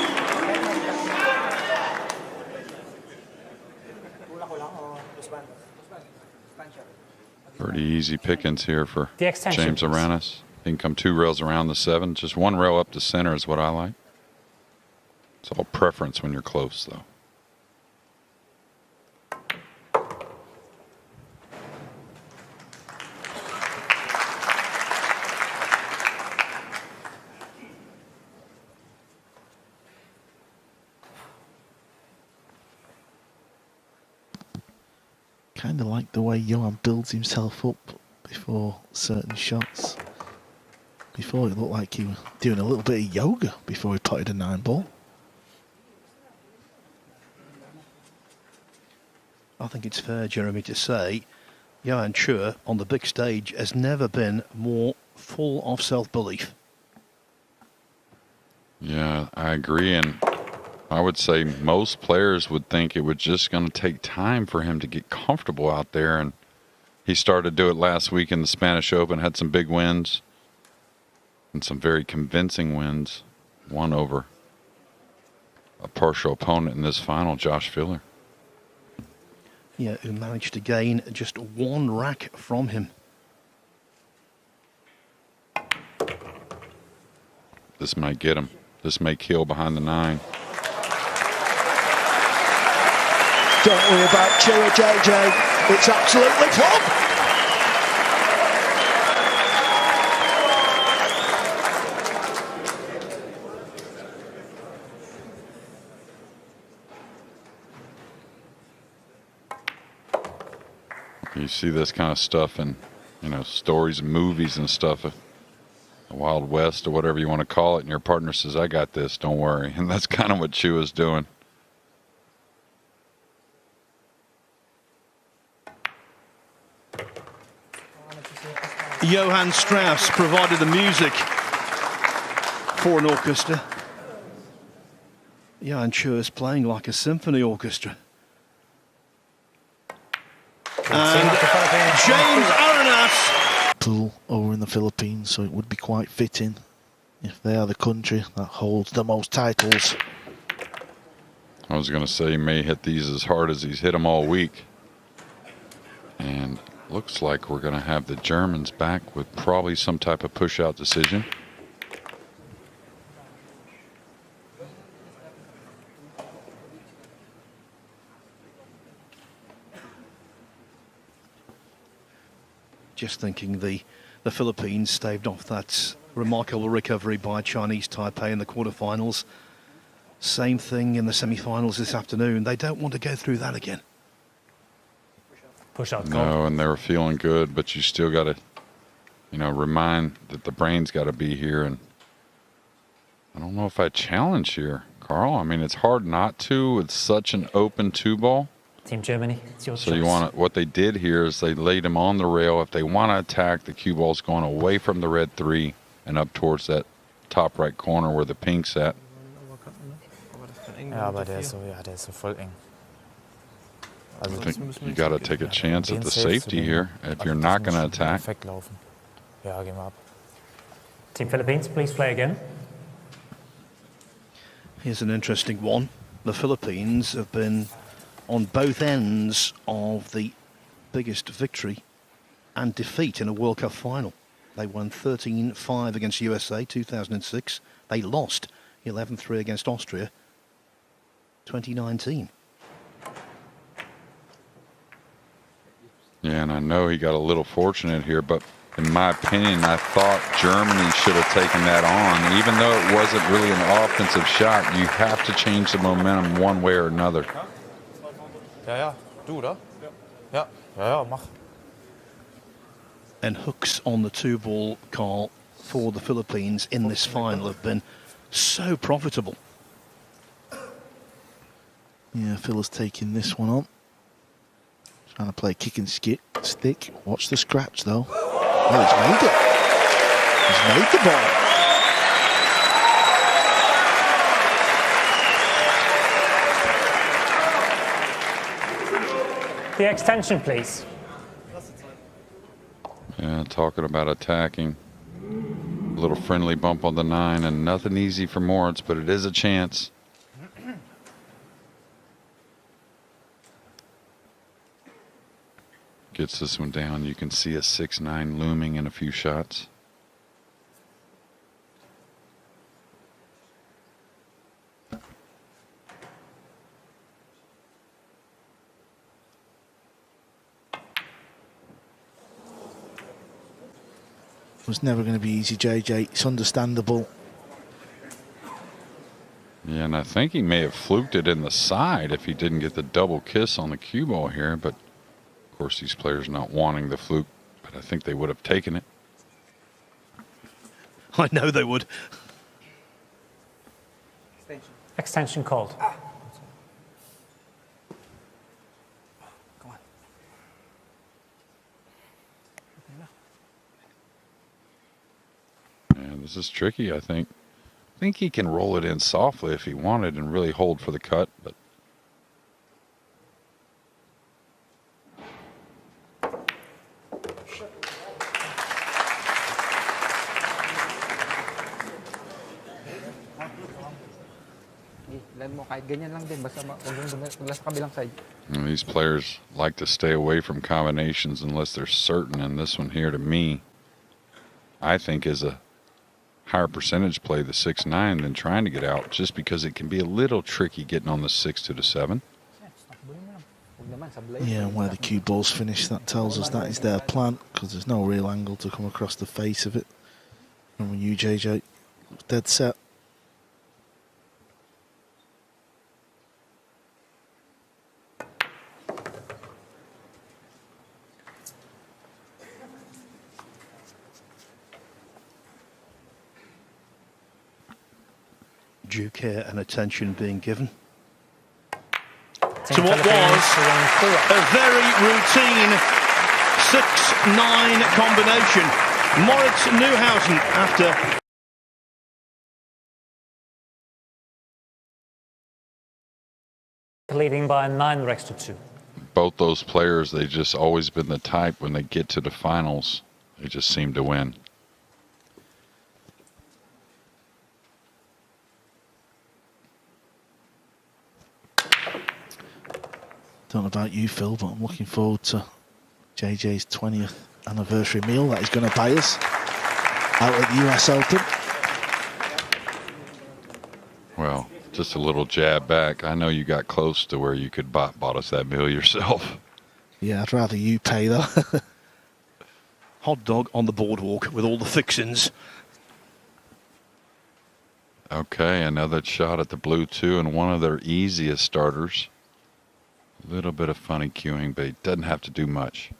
Pretty easy pickings here for James Aranas. He can come 2 rails around the 7. Just 1 rail up the center is what I like. It's all preference when you're close, though. Kind of like the way Johann builds himself up before certain shots. Before it looked like he was doing a little bit of yoga before he potted a 9-ball. I think it's fair, Jeremy, to say Johann Chua on the big stage has never been more full of self-belief. Yeah, I agree, and I would say most players would think it was just going to take time for him to get comfortable out there, and he started to do it last week in the Spanish Open, had some big wins and some very convincing wins, one over a partial opponent in this final, Josh Filler. Yeah, who managed to gain just 1 rack from him. This might get him. This may kill behind the 9. Don't worry about Chua, JJ. It's absolutely plumb. You see this kind of stuff in, stories and movies and stuff, the Wild West or whatever you want to call it, and your partner says, I got this, don't worry. And that's kind of what Chua's doing. Johann Strauss provided the music for an orchestra. Johann Chua is playing like a symphony orchestra. And James Aranas. Pool over in the Philippines, so it would be quite fitting if they are the country that holds the most titles. I was going to say he may hit these as hard as he's hit them all week. And looks like we're going to have the Germans back with probably some type of push-out decision. Just thinking the Philippines staved off that remarkable recovery by Chinese Taipei in the quarterfinals. Same thing in the semi-finals this afternoon. They don't want to go through that again. Push out. No, and they were feeling good, but you still got to, remind that the brain's got to be here. And I don't know if I challenge here, Carl. I mean, it's hard not to with such an open 2-ball. Team Germany, it's your So choice. you want to, what they did here is they laid him on the rail. If they want to attack, the cue ball's going away from the red 3 and up towards that top right corner where the pink's at. Ja, aber der ist so voll eng. Also I think you got to take a chance at the safety here if you're not going to attack. Perfekt laufen. Ja, gehen wir ab. Team Philippines, please play again. Here's an interesting one. The Philippines have been on both ends of the biggest victory and defeat in a World Cup final. They won 13-5 against USA 2006. They lost 11-3 against Austria 2019. Yeah, and I know he got a little fortunate here, but in my opinion, I thought Germany should have taken that on. Even though it wasn't really an offensive shot, you have to change the momentum one way or another. Ja, du, oder? Ja, mach. And hooks on the 2-ball, Carl, for the Philippines in this final have been so profitable. Yeah, Phil is taking this one on. Trying to play kick and stick. Watch the scratch, though. Oh, he's made it. He's made the ball. The extension, please. Yeah, talking about attacking. A little friendly bump on the 9 and nothing easy for Moritz, but it is a chance. Gets this one down. You can see a 6-9 looming in a few shots. It was never going to be easy, JJ. It's understandable. Yeah, and I think he may have fluked it in the side if he didn't get the double kiss on the cue ball here, but of course these players not wanting the fluke, but I think they would have taken it. I know they would. Extension called. Yeah, this is tricky, I think. I think he can roll it in softly if he wanted and really hold for the cut, but these players like to stay away from combinations unless they're certain, and this one here to me, I think is a higher percentage play, the 6-9, than trying to get out, just because it can be a little tricky getting on the 6 to the 7. Yeah, and where the cue ball's finished, that tells us that is their plan, because there's no real angle to come across the face of it. And when you, JJ, dead set. Due care and attention being given Team to what Philippines was win Chua. a very routine 6-9 combination. Moritz Neuhausen after Leading by 9 racks to 2. Both those players, they just always been the type when they get to the finals, they just seem to win. Don't know about you, Phil, but I'm looking forward to JJ's 20th anniversary meal that he's going to buy us out at the US Open. Well, just a little jab back. I know you got close to where you could bought us that meal yourself. Yeah, I'd rather you pay, though. hot dog on the boardwalk with all the fixings. Okay, another shot at the blue 2 and one of their easiest starters. A little bit of funny cueing, but he doesn't have to do much.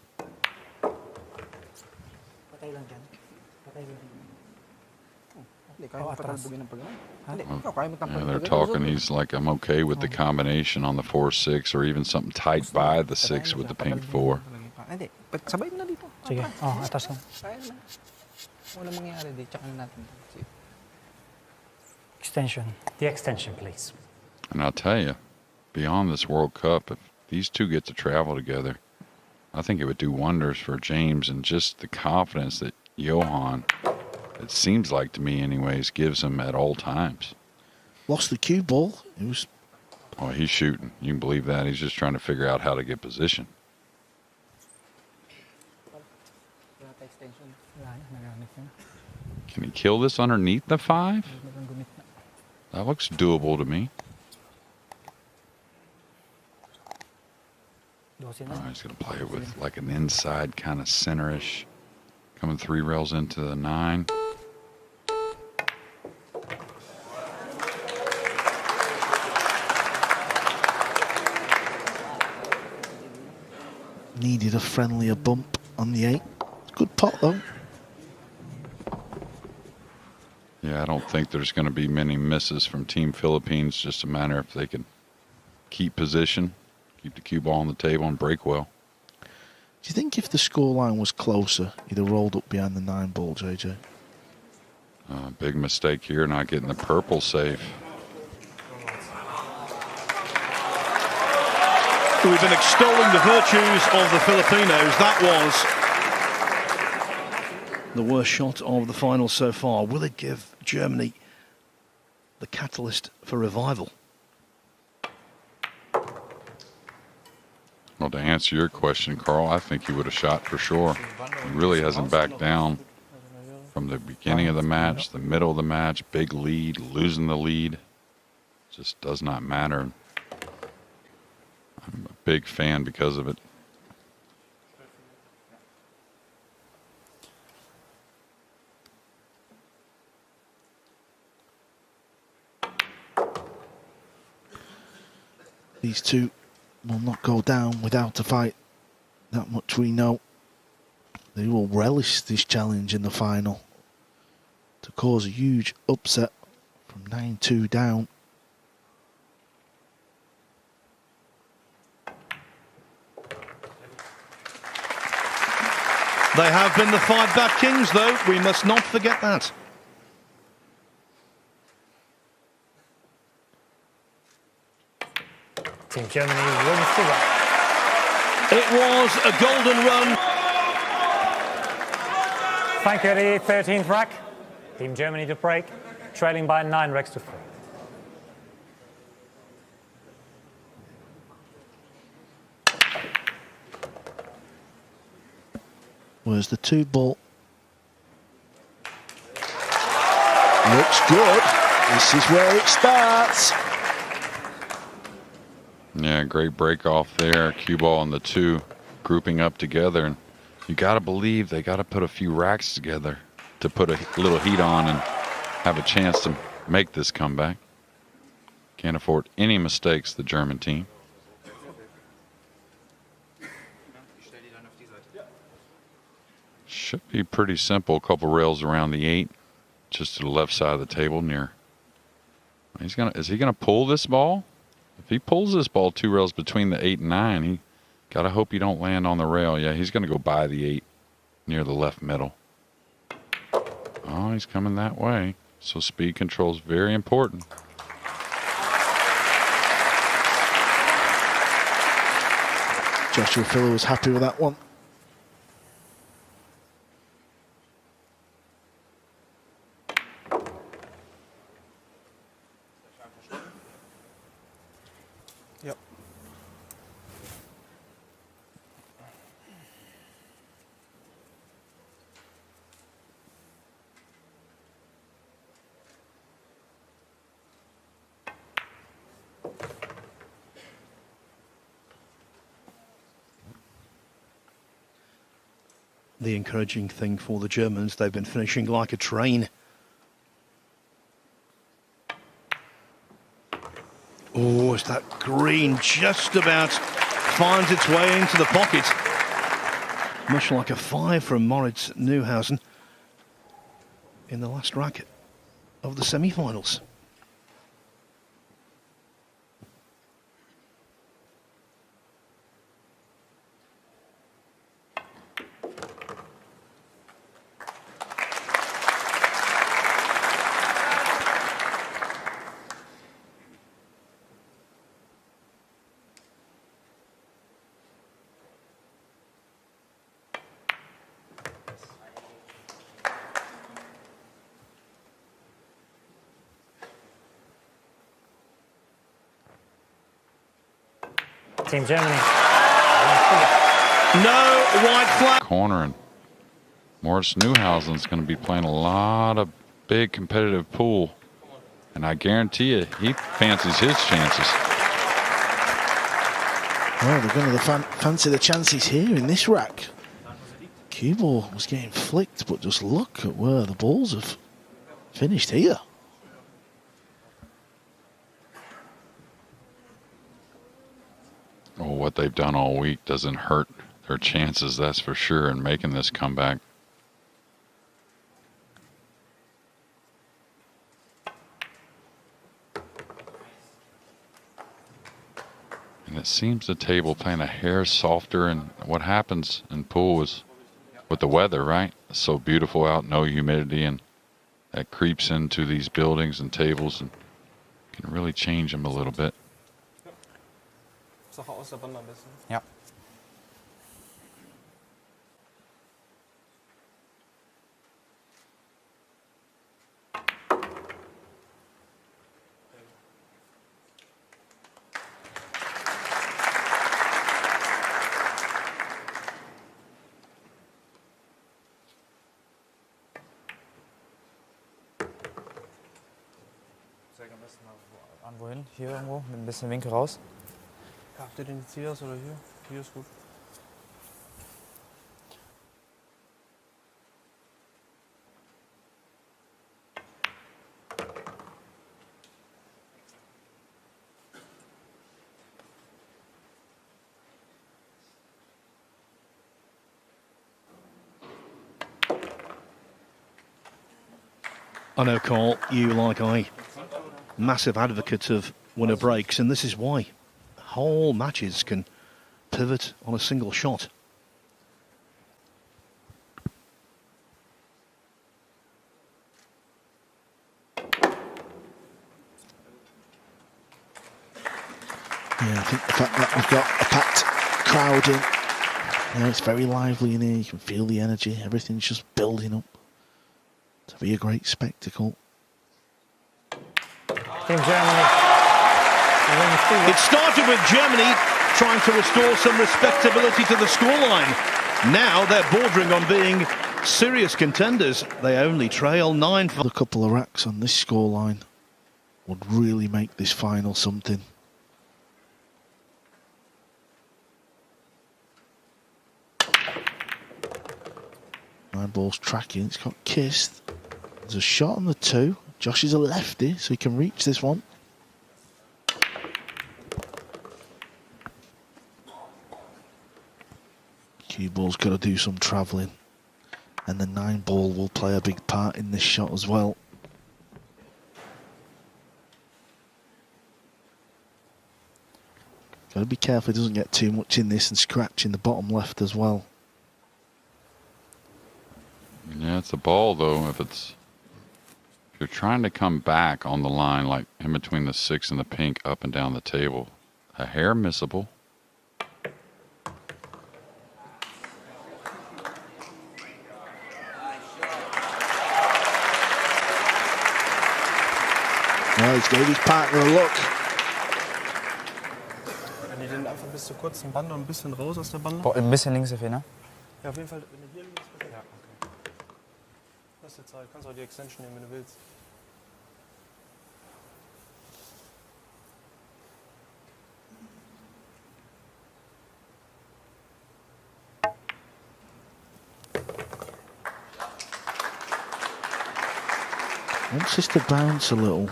Hindi, kaya mo atras. patalbogin ng pagano. Hindi, ikaw kaya mo Yeah, tampal they're talking. He's like, I'm okay with the combination on the 4-6 or even something tight by the 6 with the pink 4. Hindi, sabay mo na dito. Sige, atras lang. Kaya naman. Walang mangyayari di, tsaka na natin. Extension. The extension, please. And I'll tell you, beyond this World Cup, if these two get to travel together, I think it would do wonders for James and just the confidence that Johann, it seems like to me anyways, gives him at all times. Lost the cue ball. It was. Oh, he's shooting. You can believe that. He's just trying to figure out how to get position. Can he kill this underneath the 5? That looks doable to me. Oh, he's going to play it with like an inside kind of center-ish. Coming 3 rails into the 9. Needed a friendlier bump on the 8. Good pot though. Yeah, I don't think there's going to be many misses from Team Philippines. Just a matter if they can keep position, keep the cue ball on the table, and break well. Do you think if the scoreline was closer, he'd have rolled up behind the 9 ball, JJ? Big mistake here, not getting the purple safe. We've been extolling the virtues of the Filipinos. That was the worst shot of the final so far. Will it give Germany the catalyst for revival? Well, to answer your question, Carl, I think he would have shot for sure. He really hasn't backed down from the beginning of the match, the middle of the match, big lead, losing the lead. Just does not matter. I'm a big fan because of it. These two will not go down without a fight. That much we know. They will relish this challenge in the final to cause a huge upset from 9-2 down. They have been the 5-back kings, though. We must not forget that. Team Germany wins the run. It was a golden run. Thank you, the 13th rack. Team Germany to break, trailing by 9 racks to 3. Where's the 2 ball? Looks good. This is where it starts. Yeah, great break off there. Cue ball and the 2 grouping up together. And you got to believe they got to put a few racks together to put a little heat on and have a chance to make this comeback. Can't afford any mistakes, the German team. Should be pretty simple. A couple rails around the 8, just to the left side of the table near. Is he gonna pull this ball? If he pulls this ball 2 rails between the 8 and 9, he gotta hope he don't land on the rail. Yeah, he's gonna go by the 8 near the left middle. Oh, he's coming that way. So speed control is very important. Joshua Filler was happy with that one. Yep. The encouraging thing for the Germans, they've been finishing like a train. Oh, as that green just about finds its way into the pocket. Much like a 5 from Moritz Neuhausen in the last racket. of the semi-finals. Team Germany. No white flag. Corner, and Moritz Neuhausen is going to be playing a lot of big competitive pool, and I guarantee you he fancies his chances. Well, they're going to fancy the chances here in this rack. Cue ball was getting flicked, but just look at where the balls have finished here. Well, what they've done all week doesn't hurt their chances, that's for sure, in making this comeback. And it seems the table playing a hair softer, and what happens in pool is with the weather, right? It's so beautiful out, no humidity, and that creeps into these buildings and tables and can really change them a little bit. Sache aus der Bande am besten. Ja. Wohin? Hier irgendwo mit ein bisschen Winkel raus. Ja, habt ihr den jetzt hier oder hier? Hier ist gut. I know, Carl, you, like I, massive advocate of winner breaks, and this is why whole matches can pivot on a single shot. Yeah, I think the fact that we've got a packed crowd in, it's very lively in here. You can feel the energy. Everything's just building up to be a great spectacle. Team Germany. It started with Germany trying to restore some respectability to the scoreline. Now they're bordering on being serious contenders. They only trail 9. A couple of racks on this scoreline would really make this final something. Nine balls tracking. It's got kissed. There's a shot on the 2. Josh is a lefty, so he can reach this one. Cue ball's got to do some travelling, and the 9 ball will play a big part in this shot as well. Got to be careful he doesn't get too much in this and scratch in the bottom left as well. Yeah, it's a ball though. If you're trying to come back on the line, like in between the 6 and the pink, up and down the table, a hair missable. Well, he's gave his partner a look. Wenn ihr den einfach bis zur kurzen Bande und ein bisschen raus aus der Bande. Boah, ein bisschen links, ne? Ja, auf jeden Fall, wenn du hier liegst, bitte. Ja, okay. Lass dir Zeit. Du kannst auch die Extension nehmen, wenn du willst. Wants this to bounce a little.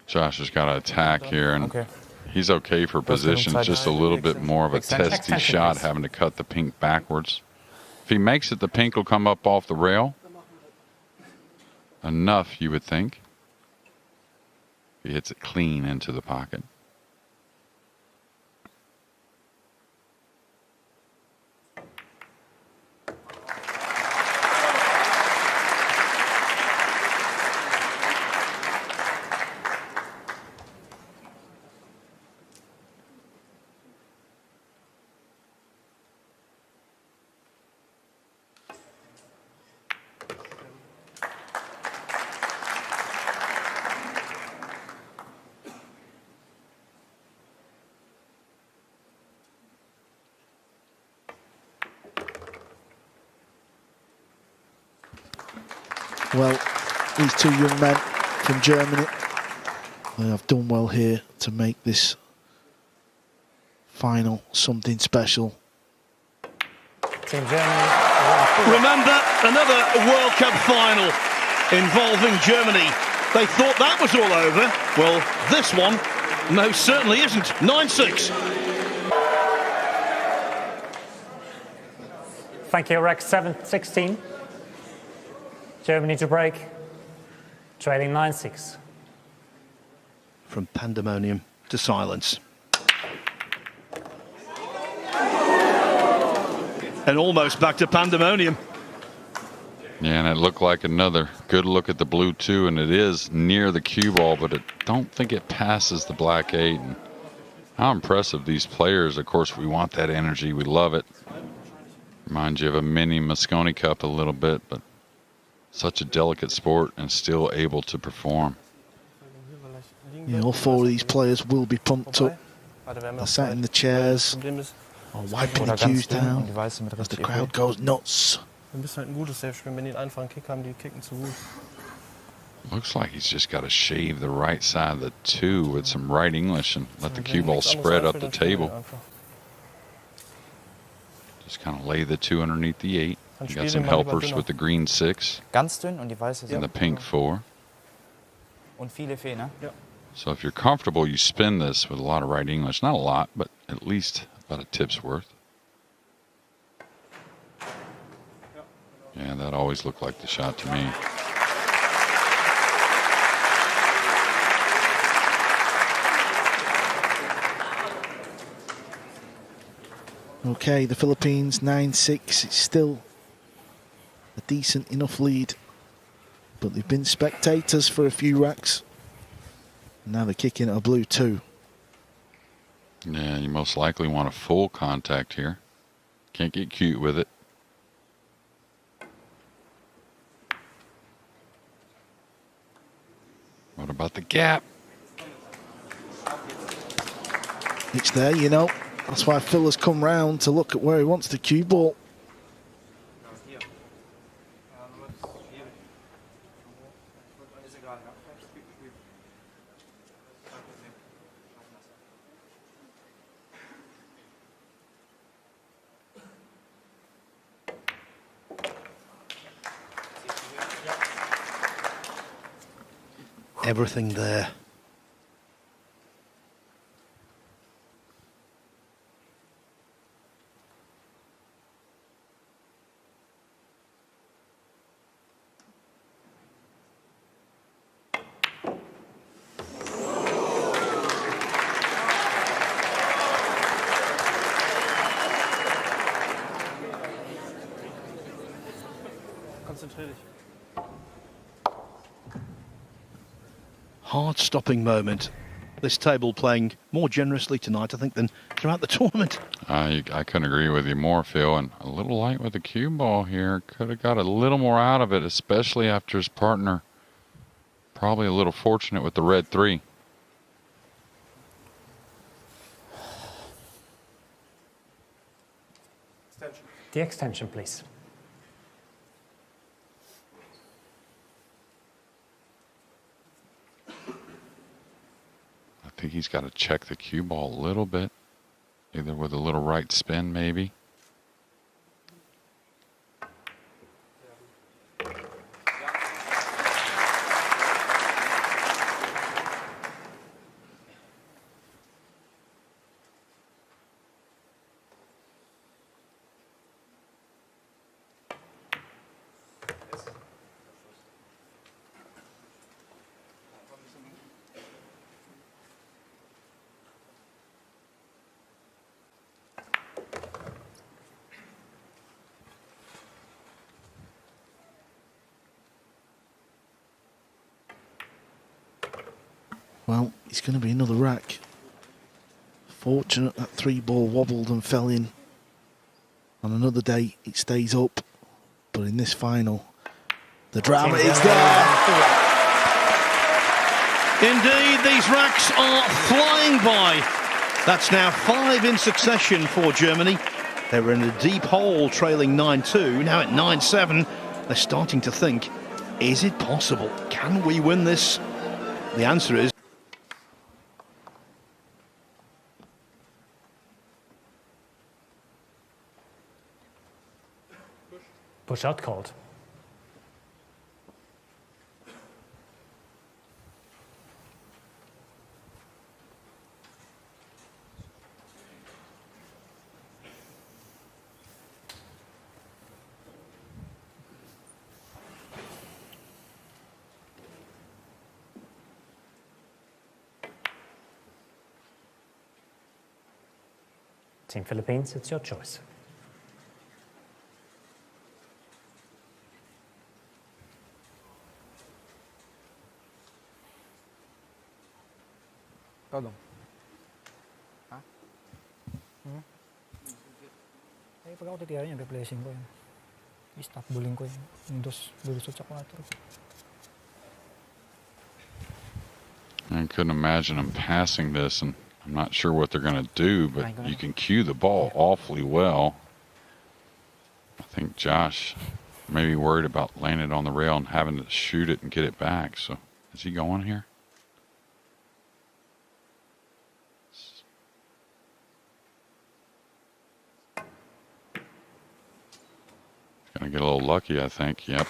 Josh has got to attack here, and he's okay for position. Just a little bit more of a testy shot, having to cut the pink backwards. If he makes it, the pink will come up off the rail. Enough, you would think. He hits it clean into the pocket. Well, these two young men from Germany, they have done well here to make this final something special. Team Germany. Remember, another World Cup final involving Germany. They thought that was all over. Well, this one most certainly isn't. 9-6. Thank you, Rex. 7-16. Germany to break, trailing 9-6. From pandemonium to silence. And almost back to pandemonium. Yeah, and it looked like another good look at the blue two, and it is near the cue ball, but I don't think it passes the black 8. And how impressive these players. Of course, we want that energy. We love it. Reminds you of a mini Mosconi Cup a little bit, but such a delicate sport and still able to perform. Yeah, all four of these players will be pumped up. They're sat in the chairs or wiping the cues down as the crowd goes nuts. Wir müssen halt ein gutes Safe spielen. Wenn die einen einfachen Kick haben, die kicken zu gut. Looks like he's just got to shave the right side of the 2 with some right English and let the cue ball spread up the table. Just kind of lay the 2 underneath the 8. You got some helpers with the green 6 Ganz dünn und die weiße and the pink 4. Und viele Fehler. So if you're comfortable, you spin this with a lot of right English. Not a lot, but at least about a tip's worth. Yeah, that always looked like the shot to me. Okay, the Philippines 9-6. It's still a decent enough lead, but they've been spectators for a few racks. Now they're kicking at a blue 2. Yeah, you most likely want a full contact here. Can't get cute with it. What about the gap? It's there, you know. That's why Phil has come round to look at where he wants the cue ball. Everything there. Konzentrier dich. Hard stopping moment. This table playing more generously tonight, I think, than throughout the tournament. I couldn't agree with you more, Phil. And a little light with the cue ball here. Could have got a little more out of it, especially after his partner. Probably a little fortunate with the red 3. The extension, please. I think he's got to check the cue ball a little bit, either with a little right spin maybe. Well, it's going to be another rack. Fortunate that 3-ball wobbled and fell in. On another day, it stays up. But in this final, the drama is there. Indeed, these racks are flying by. That's now 5 in succession for Germany. They were in a deep hole trailing 9-2. Now at 9-7, they're starting to think, is it possible? Can we win this? The answer is Push out called. Team Philippines, it's your choice. Ikaw dong. Ha? Eh, pag ako titira niya, replacing ko yun. I-stop bullying ko yun. Yung dos sa 4. I couldn't imagine them passing this, and I'm not sure what they're going to do, but you can cue the ball awfully well. I think Josh may be worried about laying it on the rail and having to shoot it and get it back. So is he going here? Gonna get a little lucky, I think. Yep.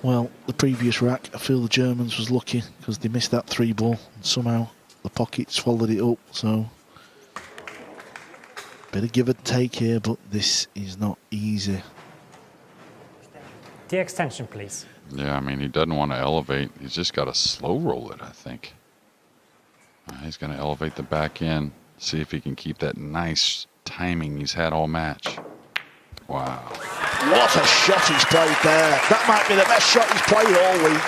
Well, the previous rack, I feel the Germans was lucky because they missed that 3-ball. And somehow the pocket swallowed it up. So, bit of give and take here, but this is not easy. The extension, please. Yeah, I mean, he doesn't want to elevate. He's just got to slow roll it, I think. He's going to elevate the back end, see if he can keep that nice timing he's had all match. Wow. What a shot he's played there. That might be the best shot he's played all week.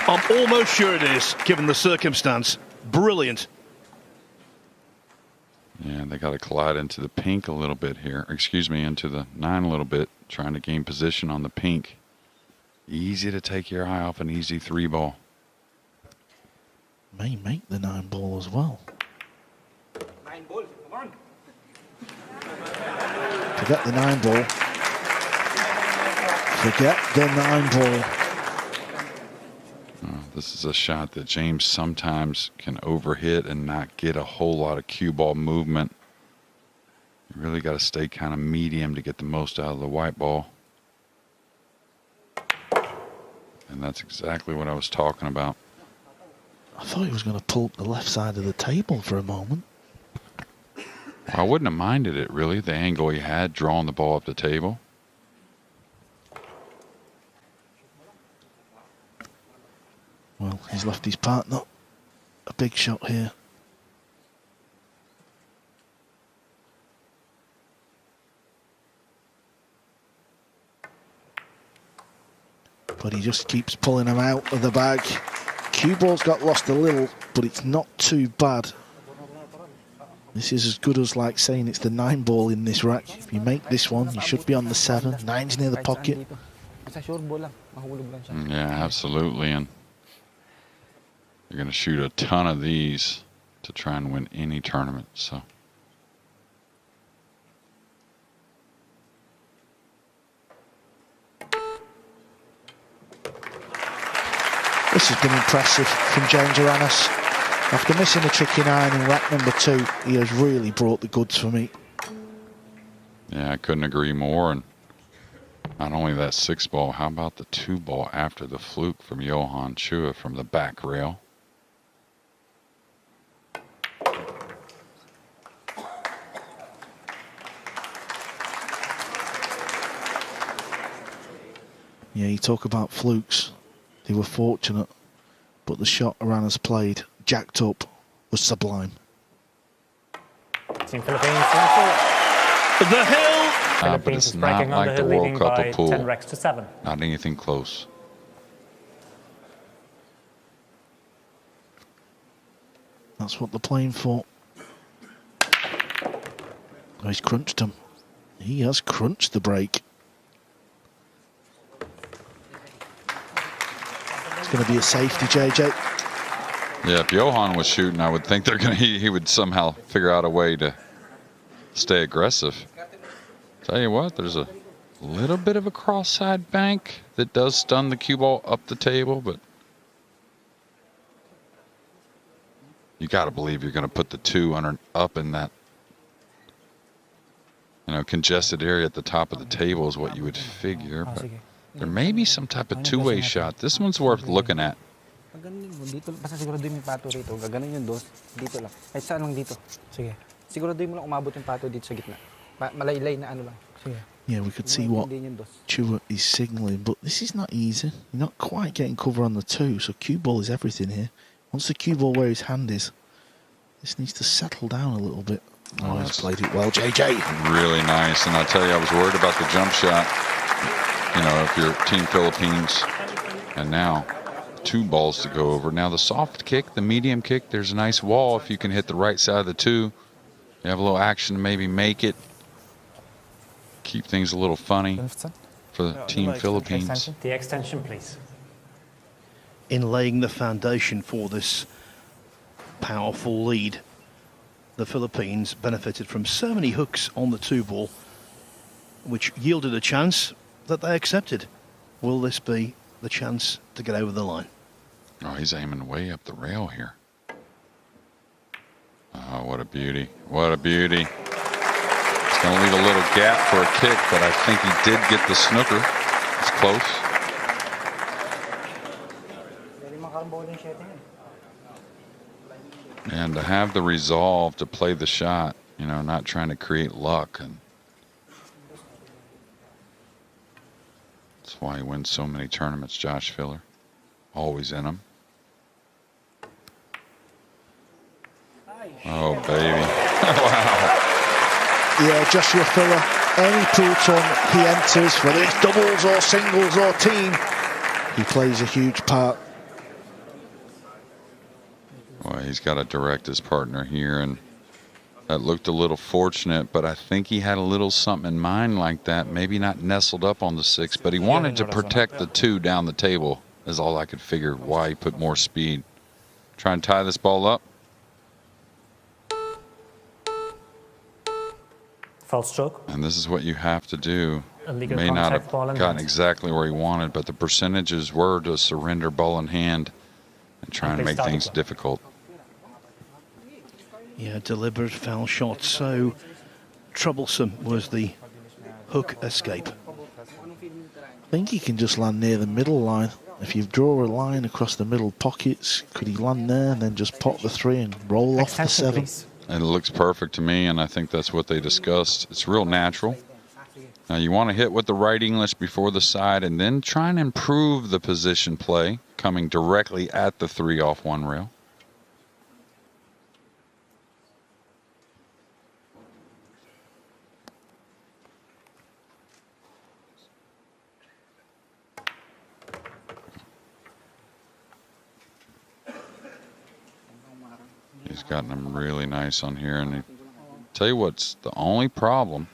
I'm almost sure it is, given the circumstance. Brilliant. Yeah, they got to collide into the pink a little bit here. Excuse me, into the 9 a little bit, trying to gain position on the pink. Easy to take your eye off an easy 3-ball. May make the 9-ball as well. 9-ball, come on. Forget the 9-ball. Forget the 9-ball. This is a shot that James sometimes can overhit and not get a whole lot of cue ball movement. You really got to stay kind of medium to get the most out of the white ball. And that's exactly what I was talking about. I thought he was going to pull up the left side of the table for a moment. I wouldn't have minded it, really, the angle he had drawing the ball up the table. Well, he's left his partner a big shot here. But he just keeps pulling him out of the bag. Cue ball's got lost a little, but it's not too bad. This is as good as like saying it's the 9-ball in this rack. If you make this one, you should be on the 7. 9's near the pocket. Yeah, absolutely. And you're going to shoot a ton of these to try and win any tournament. So. This has been impressive from James Aranas. After missing a tricky 9 in rack number 2, he has really brought the goods for me. Yeah, I couldn't agree more. And not only that 6-ball, how about the 2-ball after the fluke from Johann Chua from the back rail? Yeah, you talk about flukes. They were fortunate, but the shot Aranas played, jacked up, was sublime. Team Philippines, The hill But Philippines it's is not breaking like the Underhill, World leading Cup by of pool. 10 racks to 7. Not anything close. That's what they're playing for. Oh, he's crunched him. He has crunched the break. It's going to be a safety, JJ. Yeah, if Johann was shooting, I would think they're gonna. He would somehow figure out a way to stay aggressive. Tell you what, there's a little bit of a cross-side bank that does stun the cue ball up the table, but you got to believe you're going to put the 2 up in that, congested area at the top of the table is what you would figure. But there may be some type of two-way shot. This one's worth looking at. Gaganin mo dito. Basta siguraduhin mo yung pato rito. Gaganin yung dos. Dito lang. Kahit saan lang dito. Sige. Siguraduhin mo lang umabot yung pato dito sa gitna. Malaylay na ano lang. Sige. Yeah, we could see what Chua is signalling, but this is not easy. You're not quite getting cover on the 2, so cue ball is everything here. Once the cue ball where his hand is, this needs to settle down a little bit. Oh, he's played it well, JJ. Really nice. And I tell you, I was worried about the jump shot. If you're Team Philippines, and now 2 balls to go over. Now the soft kick, the medium kick, there's a nice wall. If you can hit the right side of the 2, you have a little action to maybe make it. Keep things a little funny for Team Philippines. The extension, please. In laying the foundation for this powerful lead, the Philippines benefited from so many hooks on the 2 ball, which yielded a chance that they accepted. Will this be the chance to get over the line? Oh, he's aiming way up the rail here. Oh, what a beauty. What a beauty. It's going to leave a little gap for a kick, but I think he did get the snooker. It's close. And to have the resolve to play the shot, not trying to create luck. And that's why he wins so many tournaments, Josh Filler. Always in them. Oh, baby. Wow. Yeah, Joshua Filler, any pool tournament he enters, whether it's doubles or singles or team, he plays a huge part. Well, he's got to direct his partner here, and that looked a little fortunate, but I think he had a little something in mind like that. Maybe not nestled up on the 6, but he wanted to protect the 2 down the table, is all I could figure why he put more speed. Try and tie this ball up. False stroke. And this is what you have to do. Illegal May not contact, have ball in gotten hand. exactly where he wanted, but the percentages were to surrender ball in hand and try and make things difficult. Yeah, deliberate foul shot. So troublesome was the hook escape. I think he can just land near the middle line. If you draw a line across the middle pockets, could he land there and then just pot the 3 and roll off the 7? Please. And it looks perfect to me, and I think that's what they discussed. It's real natural. Now you want to hit with the right English before the side and then try and improve the position play, coming directly at the 3 off 1 rail. He's gotten them really nice on here, and tell you what's the only problem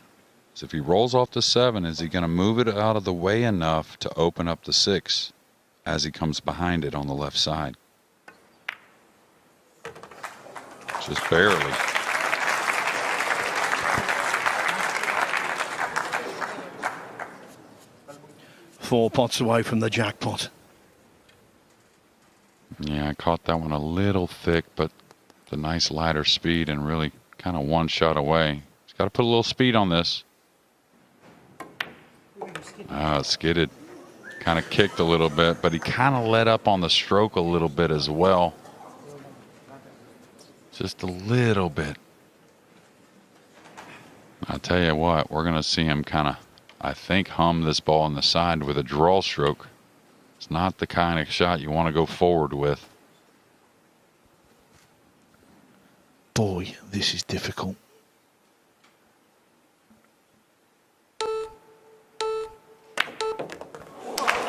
is if he rolls off the 7, is he going to move it out of the way enough to open up the 6 as he comes behind it on the left side? Just barely. Four pots away from the jackpot. Yeah, I caught that one a little thick, but the nice lighter speed and really kind of 1 shot away. He's got to put a little speed on this. It skidded. Kind of kicked a little bit, but he kind of let up on the stroke a little bit as well. Just a little bit. I'll tell you what, we're going to see him kind of, I think, hum this ball on the side with a draw stroke. It's not the kind of shot you want to go forward with. Boy, this is difficult.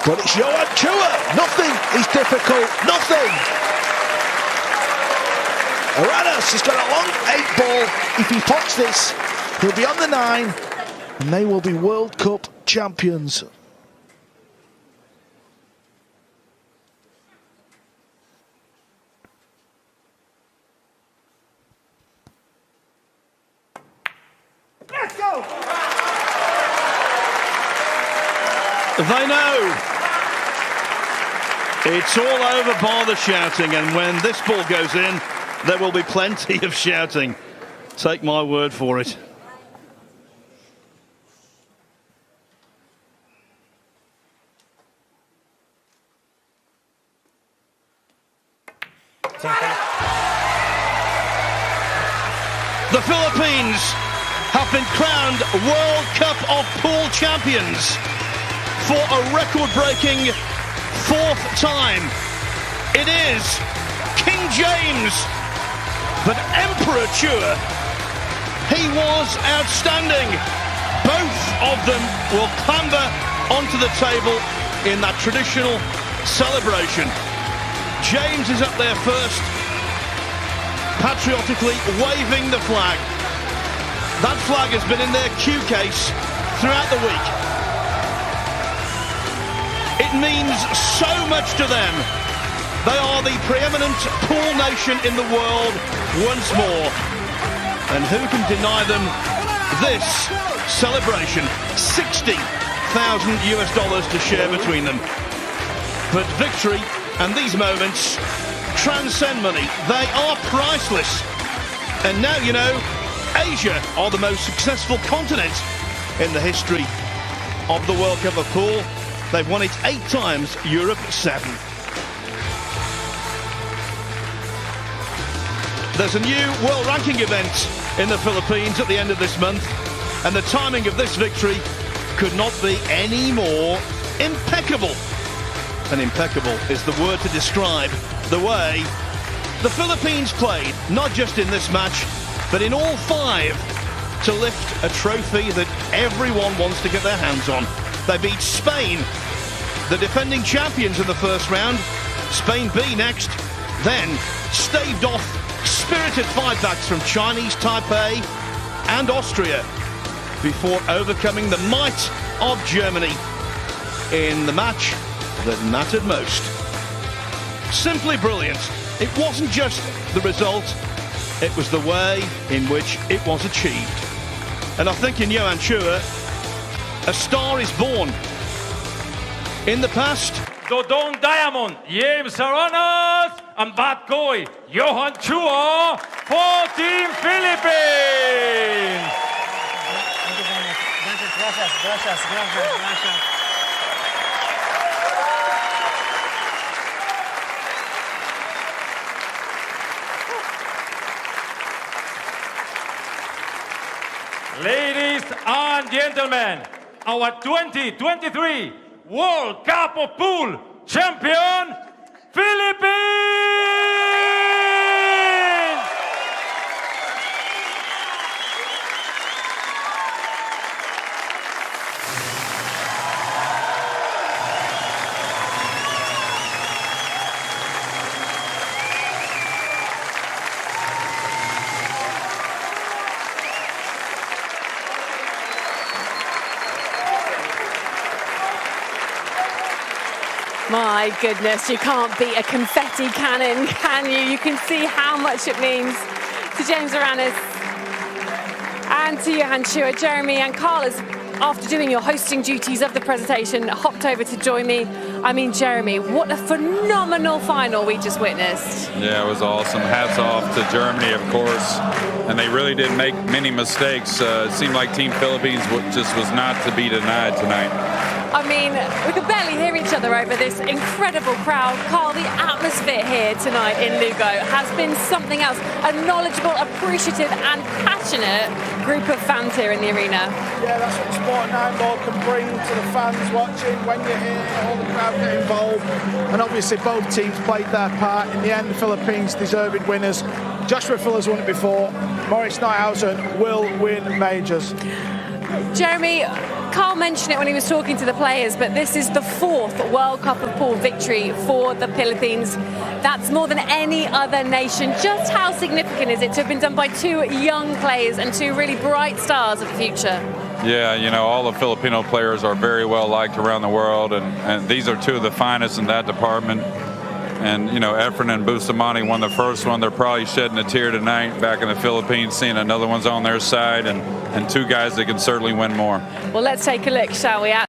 But it's Johann Chua. Nothing is difficult. Nothing. Aranas has got a long 8 ball. If he pots this, he'll be on the 9, and they will be World Cup champions. Let's go! They know it's all over bar the shouting, and when this ball goes in, there will be plenty of shouting. Take my word for it. The Philippines have been crowned World Cup of Pool champions for a record-breaking 4th time. It is King James, but Emperor Chua, he was outstanding. Both of them will clamber onto the table in that traditional celebration. James is up there first, patriotically waving the flag. That flag has been in their cue case throughout the week. It means so much to them. They are the preeminent pool nation in the world once more. And who can deny them this celebration? $60,000 to share between them. But victory and these moments transcend money. They are priceless. And now you know, Asia are the most successful continent in the history of the World Cup of Pool. They've won it 8 times, Europe 7. There's a new world ranking event in the Philippines at the end of this month, and the timing of this victory could not be any more impeccable. And impeccable is the word to describe the way the Philippines played, not just in this match, but in all 5, to lift a trophy that everyone wants to get their hands on. They beat Spain, the defending champions in the first round, Spain B next, then staved off spirited fightbacks from Chinese Taipei and Austria before overcoming the might of Germany in the match that mattered most. Simply brilliant. It wasn't just the result, it was the way in which it was achieved. And I think in Johann Chua, a star is born. In the past, Dodong Diamond, James Aranas, and Bat Goy, Johann Chua for Team Philippines. Thank you very much. Gracias. Ladies and gentlemen, our 2023 World Cup of Pool champion, Philippines! My goodness, you can't beat a confetti cannon, can you? You can see how much it means to James Aranas and to Johann Chua. Jeremy and Carl, after doing your hosting duties of the presentation, hopped over to join me. I mean, Jeremy, what a phenomenal final we just witnessed. Yeah, it was awesome. Hats off to Germany, of course. And they really didn't make many mistakes. It seemed like Team Philippines just was not to be denied tonight. I mean, we could barely hear each other over this incredible crowd. Carl, the atmosphere here tonight in Lugo has been something else. A knowledgeable, appreciative and passionate group of fans here in the arena. Yeah, that's what Sport 9 Ball can bring to the fans watching. When you're here, all the crowd get involved. And obviously both teams played their part. In the end, the Philippines deserving winners. Joshua Fuller's won it before. Moritz Neuhausen will win majors. Jeremy, Carl mentioned it when he was talking to the players, but this is the 4th World Cup of Pool victory for the Philippines. That's more than any other nation. Just how significant is it to have been done by 2 young players and 2 really bright stars of the future? Yeah, you know, all the Filipino players are very well liked around the world, and these are 2 of the finest in that department. And, you know, Efren and Bustamante won the first one. They're probably shedding a tear tonight back in the Philippines, seeing another one's on their side, and 2 guys that can certainly win more. Well, let's take a look, shall we?